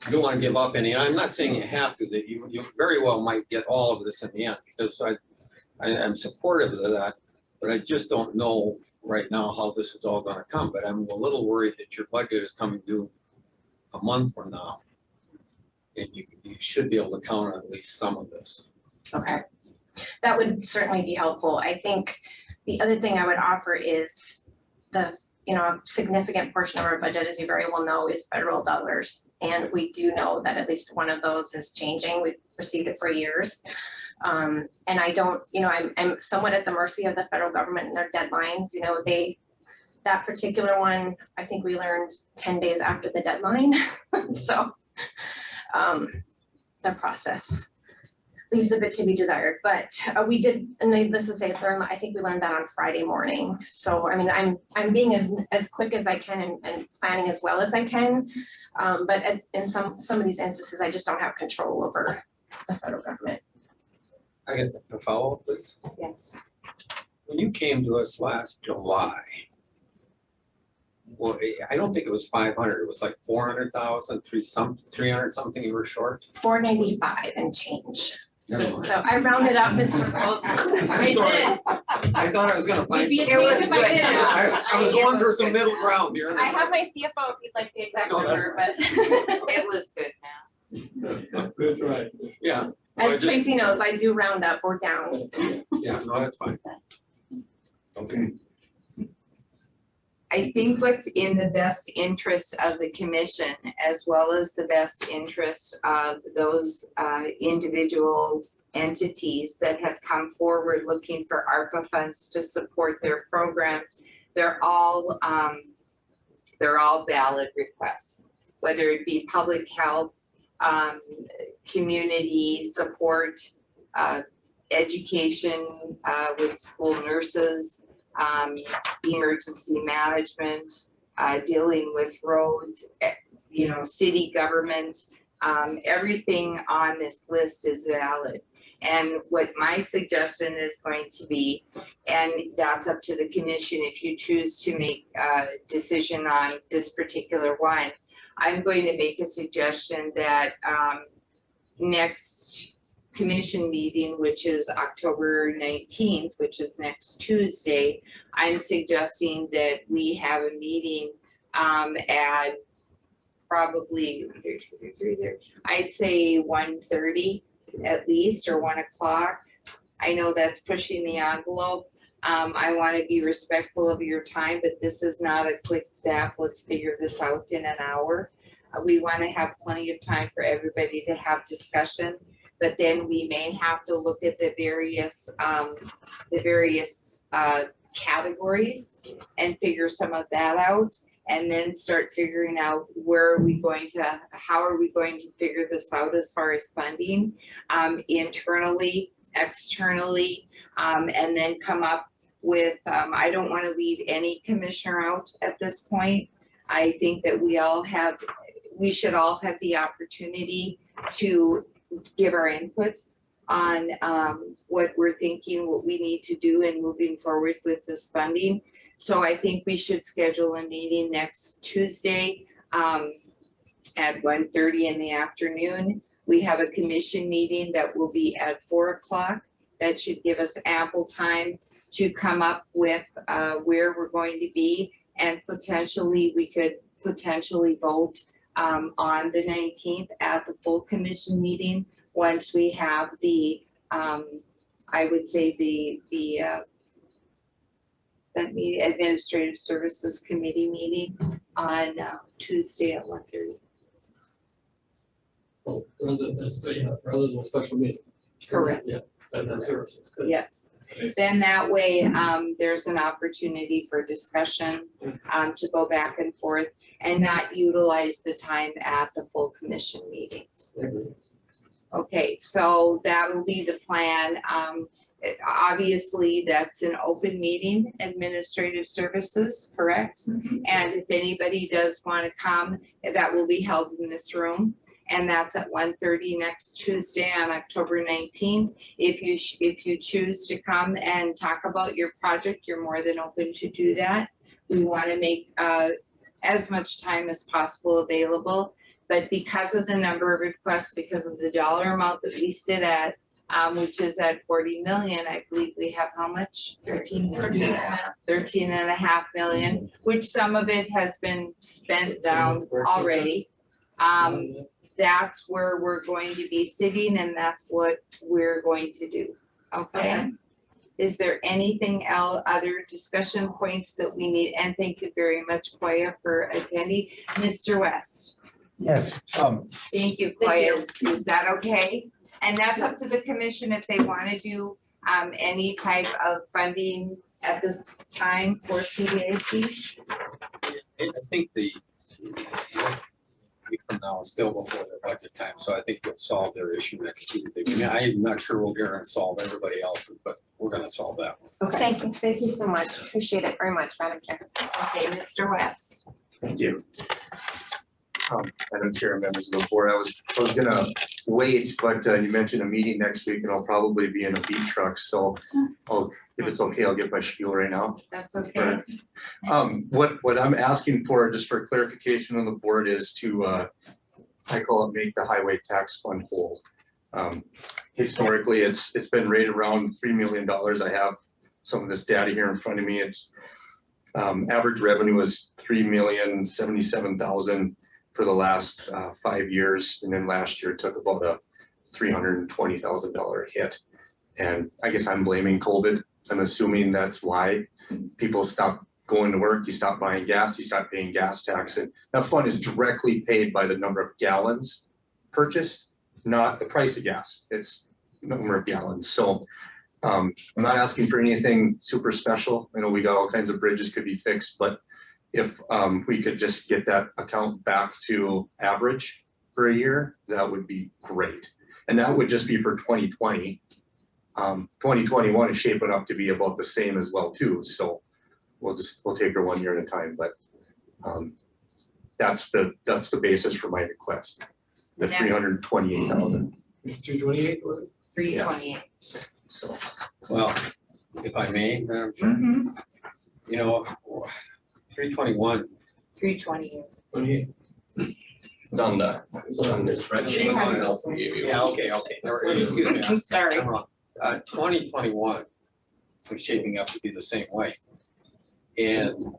You don't want to give up any. I'm not saying you have to, that you very well might get all of this in the end, because I'm supportive of that, but I just don't know right now how this is all going to come. But I'm a little worried that your budget is coming due a month from now, and you should be able to count on at least some of this. Okay, that would certainly be helpful. I think the other thing I would offer is a significant portion of our budget, as you very well know, is federal dollars. And we do know that at least one of those is changing. We've received it for years. And I don't, I'm somewhat at the mercy of the federal government and their deadlines. That particular one, I think we learned 10 days after the deadline. So the process leaves a bit to be desired, but we did, and this is I think we learned that on Friday morning. So, I mean, I'm being as quick as I can and planning as well as I can. But in some of these instances, I just don't have control over the federal government. I get the follow-up, please. Yes. When you came to us last July, well, I don't think it was 500. It was like 400,000, 300 something you were short. 495 and change. Never mind. So I rounded up, Mr. Gold. I'm sorry. I thought I was going to find You'd be something. ashamed if I didn't. I was going for some middle ground here. I have my CFO if you'd like the exact No, that's number, but It was good, man. Good, right. Yeah. as Tracy knows, I do round up or down. Yeah, no, that's fine. Okay. I think what's in the best interest of the commission, as well as the best interest of those individual entities that have come forward looking for ARPA funds to support their programs. They're all valid requests, whether it be public health, community support, education with school nurses, emergency management, dealing with roads, city government. Everything on this list is valid. And what my suggestion is going to be, and that's up to the commission if you choose to make a decision on this particular one, I'm going to make a suggestion that next commission meeting, which is October 19th, which is next Tuesday, I'm suggesting that we have a meeting at probably, I'd say 1:30 at least, or 1 o'clock. I know that's pushing the envelope. I want to be respectful of your time, but this is not a quick zap. Let's figure this out in an hour. We want to have plenty of time for everybody to have discussion, but then we may have to look at the various categories and figure some of that out, and then start figuring out how are we going to figure this out as far as funding, internally, externally, and then come up with, I don't want to leave any commissioner out at this point. I think that we should all have the opportunity to give our input on what we're thinking, what we need to do in moving forward with this funding. So I think we should schedule a meeting next Tuesday at 1:30 in the afternoon. We have a commission meeting that will be at 4 o'clock. That should give us ample time to come up with where we're going to be, and we could potentially vote on the 19th at the full commission meeting once we have the I would say the Administrative Services Committee meeting on Tuesday at 1:30. Well, rather than a special meeting. Correct. Yeah, and services. Good. Yes, then that way, there's an opportunity for discussion, to go back and forth and not utilize the time at the full commission meeting. Okay, so that will be the plan. Obviously, that's an open meeting, Administrative Services, correct? And if anybody does want to come, that will be held in this room. And that's at 1:30 next Tuesday on October 19th. If you choose to come and talk about your project, you're more than open to do that. We want to make as much time as possible available, but because of the number of requests, because of the dollar amount that we sit at, which is at 40 million, I believe we have how much? 13.5 million, which some of it has been spent down already. That's where we're going to be sitting, and that's what we're going to do, okay? Is there anything else, other discussion points that we need? And thank you very much, Koya, for attending. Mr. West. Yes, Thank you, Koya. Is that okay? And that's up to the commission if they want to do any type of funding at this time for CDIC. I think week from now is still before their budget time, so I think we'll solve their issue next Tuesday. I mean, I'm not sure we'll get and solve everybody else's, but we're gonna solve that one. Okay, Thank you so much. Appreciate it very much, Madam Chair. okay, Mr. West. Thank you. Madam Chair and members of the board, I was gonna wait, but you mentioned a meeting next week and I'll probably be in a beat truck, so if it's okay, I'll get my spiel right now. That's okay. What I'm asking for, just for clarification on the board, is to, I call it make the highway tax fund whole. Historically, it's been right around $3 million. I have some of this data here in front of me. It's average revenue was $3,077,000 for the last 5 years, and then last year took about a $320,000 hit. And I guess I'm blaming COVID. I'm assuming that's why people stop going to work, you stop buying gas, you stop paying gas tax. And that fund is directly paid by the number of gallons purchased, not the price of gas. It's number of gallons. So I'm not asking for anything super special. I know we got all kinds of bridges could be fixed, but if we could just get that account back to average for a year, that would be great. And that would just be for 2020. 2021 is shaping up to be about the same as well too. So we'll take her 1 year at a time, but that's the basis for my request. The Yeah. 328,000. 228, was it? 328. So Well, if I may, Madam Chair, Mhm. you know, 321, 328. 28. It's on the spreadsheet. I also gave you. yeah, okay, or, excuse me, I'm sorry. I'm wrong. 2021 was shaping up to be the same way. And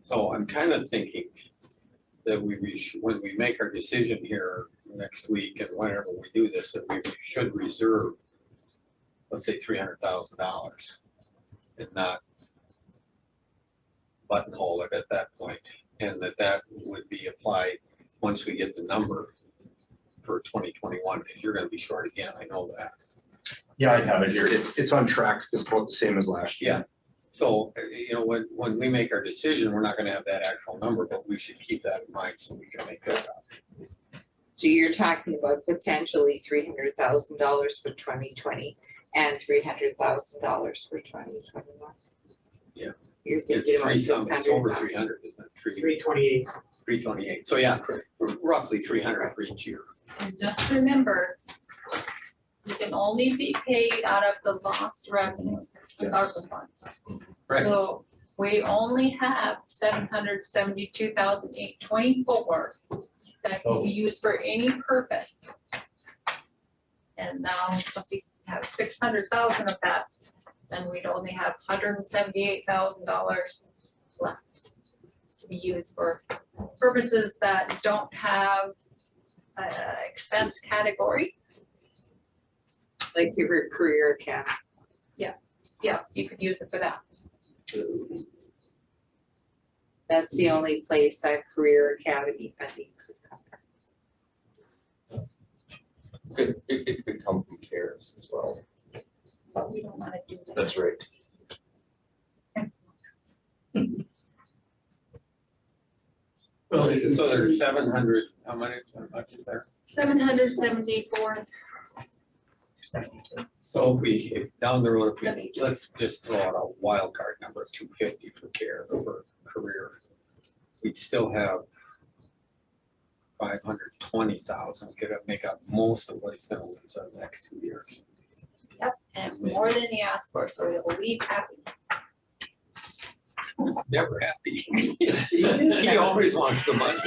so I'm kind of thinking that when we make our decision here next week and whenever we do this, that we should reserve, let's say $300,000 and not buttonhole it at that point, and that would be applied once we get the number for 2021, because you're gonna be short again, I know that. yeah, I have it here. It's on track. It's about the same as last year. Yeah. So, you know, when we make our decision, we're not gonna have that actual number, but we should keep that in mind so we can make that up. So you're talking about potentially $300,000 for 2020 and $300,000 for 2021. Yeah. You're thinking It's about it's over 600,000. 300, isn't it? 328. 328. So yeah, roughly 300 for each year. And just remember, you can only be paid out of the lost revenue with ARPA funds. Right. So we only have 772,824 that can be used for any purpose. And now if we have 600,000 of that, then we'd only have $178,000 left to be used for purposes that don't have expense category. Like your career account. Yeah, you could use it for that. That's the only place that career academy funding could come from. It could come from CARES as well. But we don't wanna do that. That's right. Well, So there's 700, how much is there? 774. So if down the road, let's just throw out a wild card number of 250 for care, for career. We'd still have 520,000, could make up most of what he's gonna lose in the next 2 years. Yep, and it's more than he asked for, so he'll leave happy. He's never happy. He always wants the money.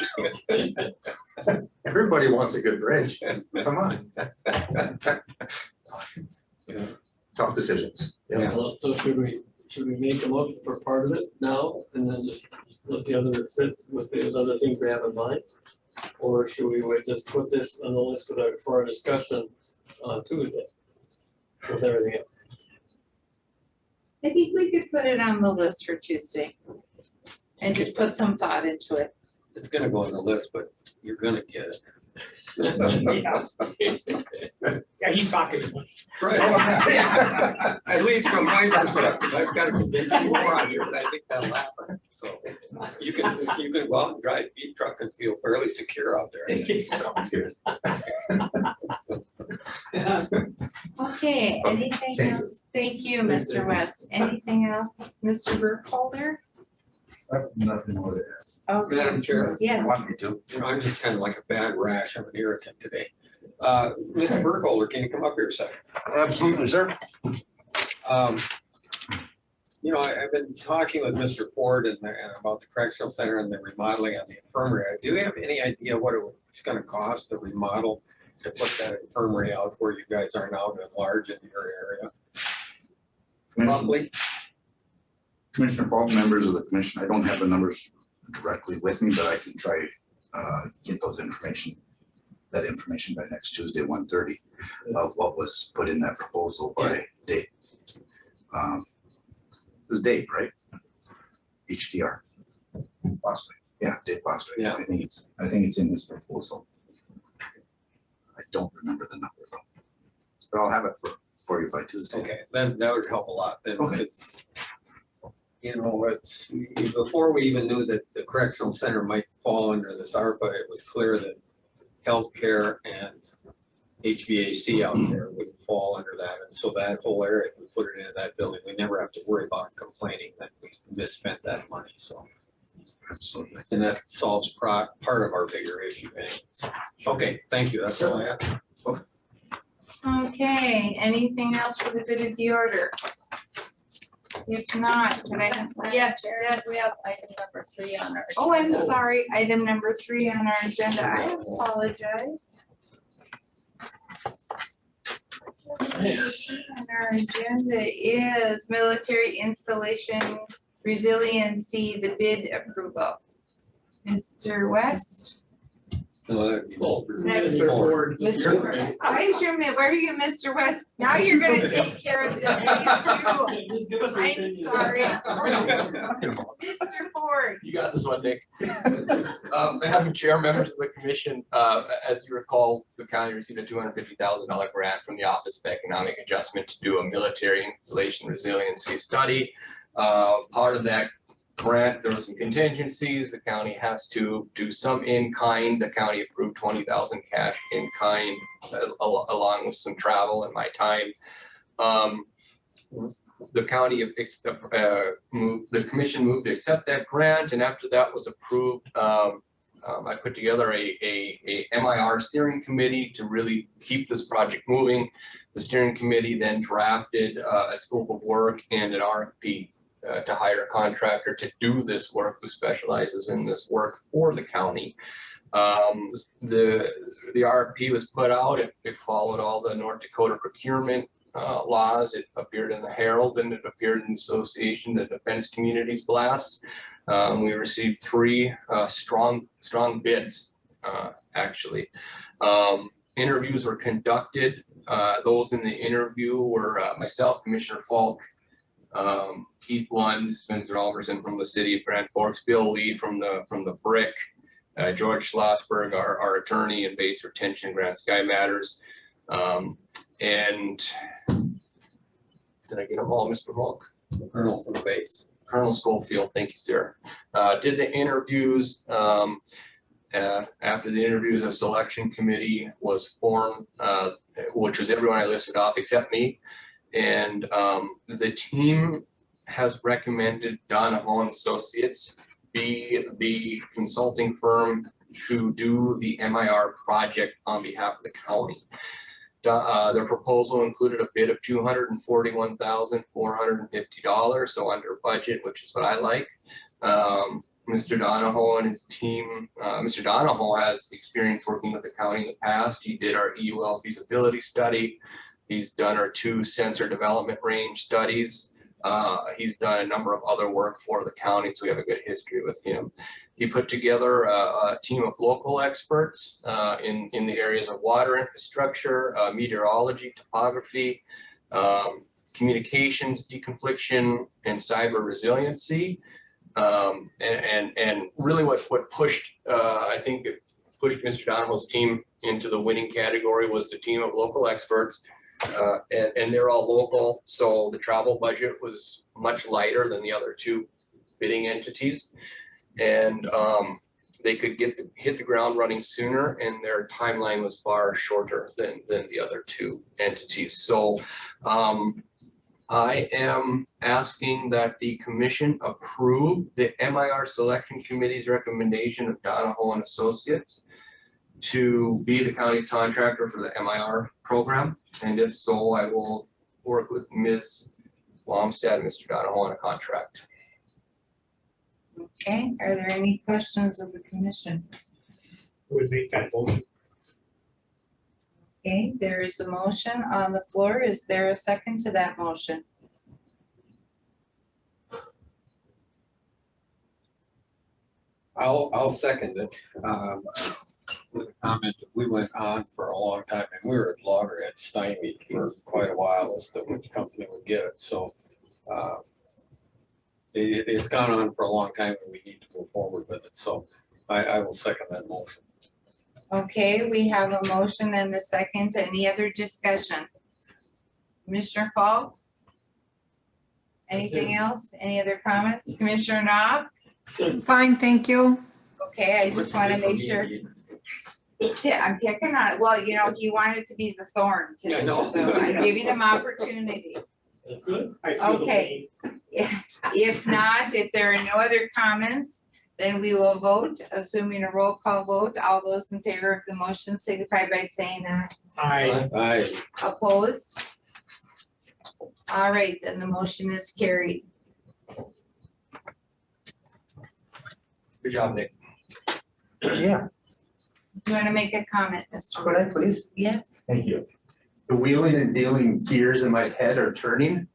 Everybody wants a good bridge. Come on. Tough decisions. Yeah. So should we make a motion for part of it now and then just let the other sit with the other things we have in mind? Or should we wait, just put this on the list for our discussion on Tuesday with everything else? I think we could put it on the list for Tuesday and just put some thought into it. It's gonna go on the list, but you're gonna get it. Yeah, he's talking. Right. At least from my perspective, I've got to convince you more on here, but I think that'll happen. So you can go out and drive a beat truck and feel fairly secure out there. Sounds good. Okay, anything Thank else? Thank you, Mr. West. Anything else, Mr. Burkholder? Nothing more to add. Okay. Madam Chair, Yes. Want me to? you know, I'm just kind of like a bad rash. I'm an irritant today. Mr. Burkholder, can you come up here a second? Absolutely, sir. You know, I've been talking with Mr. Ford and about the correctional center and the remodeling on the infirmary. Do you have any idea what it's gonna cost to remodel, to put that infirmary out where you guys are now to enlarge in your area? Roughly? Commissioner Paul, members of the commission, I don't have the numbers directly with me, but I can try get that information by next Tuesday, 1:30, of what was put in that proposal by Dave. It was Dave, right? HDR. Bostwick. Yeah, Dave Bostwick. Yeah. I think it's in this proposal. I don't remember the number though. but I'll have it for you by Tuesday. Okay, then that would help a lot. Then Okay. it's, you know, it's, before we even knew that the correctional center might fall under this ARPA, it was clear that healthcare and HVAC out there would fall under that. And so that whole area, if we put it into that building, we never have to worry about complaining that we misspent that money, so. Absolutely. And that solves part of our bigger issue anyways. Okay, thank you, that's all I have. Okay, anything else for the good of the order? If not, could I, Madam yes, Chair, yes. we have item number 3 on our. Oh, I'm agenda. sorry, item number 3 on our agenda, I apologize. On our agenda is military installation resiliency, the bid approval. Mr. West? No, that'd be Mr. Ford. Mr. Ford. Why is your, where are you, Mr. West? Now you're gonna take care of this. Just give us an I'm opinion. sorry. Mr. Ford. You got this one, Nick. Madam Chair, members of the commission, as you recall, the county received a $250,000 grant from the Office of Economic Adjustment to do a military installation resiliency study. Part of that grant, there were some contingencies. The county has to do some in kind. The county approved 20,000 cash in kind, along with some travel and my time. The county the commission moved to accept that grant, and after that was approved, I put together a MIR steering committee to really keep this project moving. The steering committee then drafted a scope of work and an RFP to hire a contractor to do this work, who specializes in this work for the county. The RFP was put out. It followed all the North Dakota procurement laws. It appeared in the Herald, and it appeared in the Association of Defense Communities Blast. We received 3 strong bids, actually. Interviews were conducted. Those in the interview were myself, Commissioner Falk, Keith Lund, Spencer Alverson from the city of Grand Forks, Bill Lee from the BRIC, George Schlossberg, our attorney in base retention, Grand Sky Matters. And did I get them all, Mr. Falk? Colonel from the base. Colonel Schofield, thank you, sir. Did the interviews. After the interviews, a selection committee was formed, which was everyone I listed off except me. And the team has recommended Donahoe and Associates be the consulting firm to do the MIR project on behalf of the county. Their proposal included a bid of $241,450, so under budget, which is what I like. Mr. Donahoe and his team, Mr. Donahoe has experience working with the county in the past. He did our EUL feasibility study. He's done our 2 sensor development range studies. He's done a number of other work for the county, so we have a good history with him. He put together a team of local experts in the areas of water infrastructure, meteorology, topography, communications, deconfliction, and cyber resiliency. And really what pushed, I think it pushed Mr. Donahoe's team into the winning category was the team of local experts. And they're all local, so the travel budget was much lighter than the other 2 bidding entities. And they could hit the ground running sooner, and their timeline was far shorter than the other 2 entities. So I am asking that the commission approve the MIR selection committee's recommendation of Donahoe and Associates to be the county's contractor for the MIR program. And if so, I will work with Ms. Lomstad and Mr. Donahoe on a contract. Okay, are there any questions of the commission? Would make that motion. Okay, there is a motion on the floor. Is there a second to that motion? I'll second it. With a comment that we went on for a long time, and we were at loggerhead stymied for quite a while as to which company would get it. So it's gone on for a long time, and we need to move forward with it. So I will second that motion. Okay, we have a motion and a second. Any other discussion? Commissioner Falk? Anything else? Any other comments? Commissioner Knopf? Fine, thank you. Okay, I just wanna make sure. Yeah, I'm picking on it. Well, you know, he wanted to be the thorn Yeah, I today, know. so I'm giving him opportunities. That's good. Okay. If not, if there are no other comments, then we will vote, assuming a roll call vote. All those in favor of the motion signify by saying aye. Aye. Opposed? All right, then the motion is carried. Good job, Nick. Yeah, Do you want to make a comment, Mr. could I please? Yes? Thank you. The wheeling and dealing gears in my head are turning.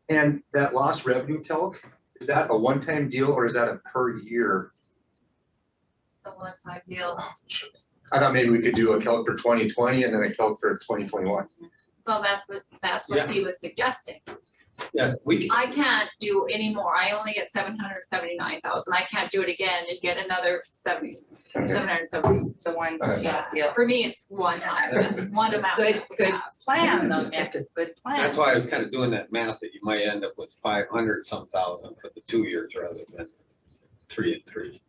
And that lost revenue calc, is that a one-time deal or is that a per year? The one-time deal. I thought maybe we could do a calc for 2020 and then a calc for 2021. So that's what he was suggesting. Yeah, we can, I can't do any more. I only get 779,000. I can't do it again and get another 770. The one, Yeah, yeah. for me, it's one time. That's one amount. Good, that we good have. plan, though, Just Nick. Good plan. that's why I was kind of doing that math that you might end up with 500 some thousand for the 2 years rather than 3 and 3.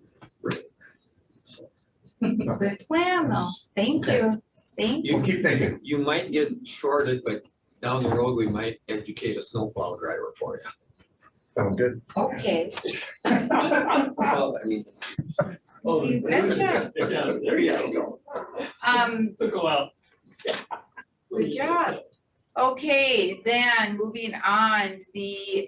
Good plan, though. Thank you. Thank you. We'll keep thinking. You might get shorted, but down the road, we might educate a snowplow driver for you. Sounds good. Okay. Well, I mean. Oh, You betcha. yeah, there you go. Go out. Good job. Okay, then moving on, the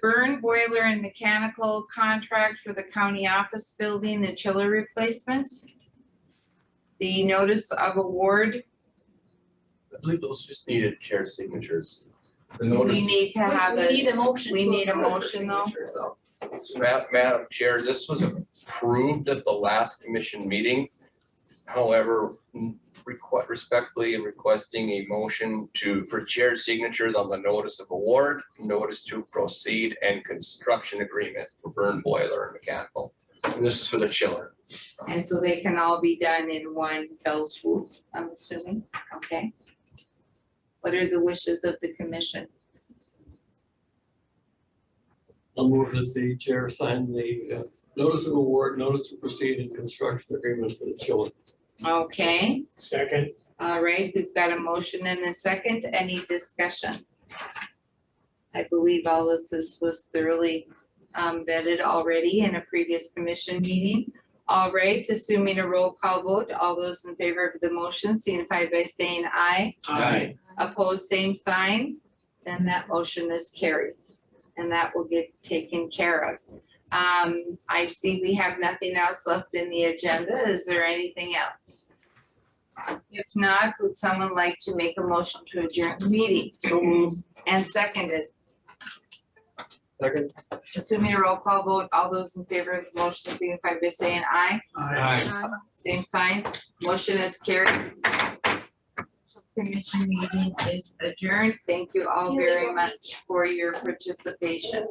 burn boiler and mechanical contract for the county office building, the chiller replacement. The notice of award, I believe those just needed chair signatures. The notice. we need to have We need a, a motion. we to need a approve the motion, though. signatures, though. Madam Chair, this was approved at the last commission meeting. However, respectfully and requesting a motion for chair signatures on the notice of award, notice to proceed, and construction agreement for burn boiler and mechanical. And this is for the chiller. And so they can all be done in one fell swoop, I'm assuming, okay? What are the wishes of the commission? I'll move that the chair sign the notice of award, notice to proceed and construction agreement for the chiller. Okay, Second. all right, we've got a motion and a second, any discussion? I believe all of this was thoroughly vetted already in a previous commission meeting. All right, assuming a roll call vote, all those in favor of the motion signify by saying aye. Aye. Opposed, same sign, then that motion is carried. And that will get taken care of. I see we have nothing else left in the agenda. Is there anything else? If not, would someone like to make a motion to adjourn the meeting? So moved. And seconded, Second. assuming a roll call vote, all those in favor of the motion signify by saying aye. Aye. Same sign, motion is carried. Commission meeting is adjourned. Thank you all very much for your participation.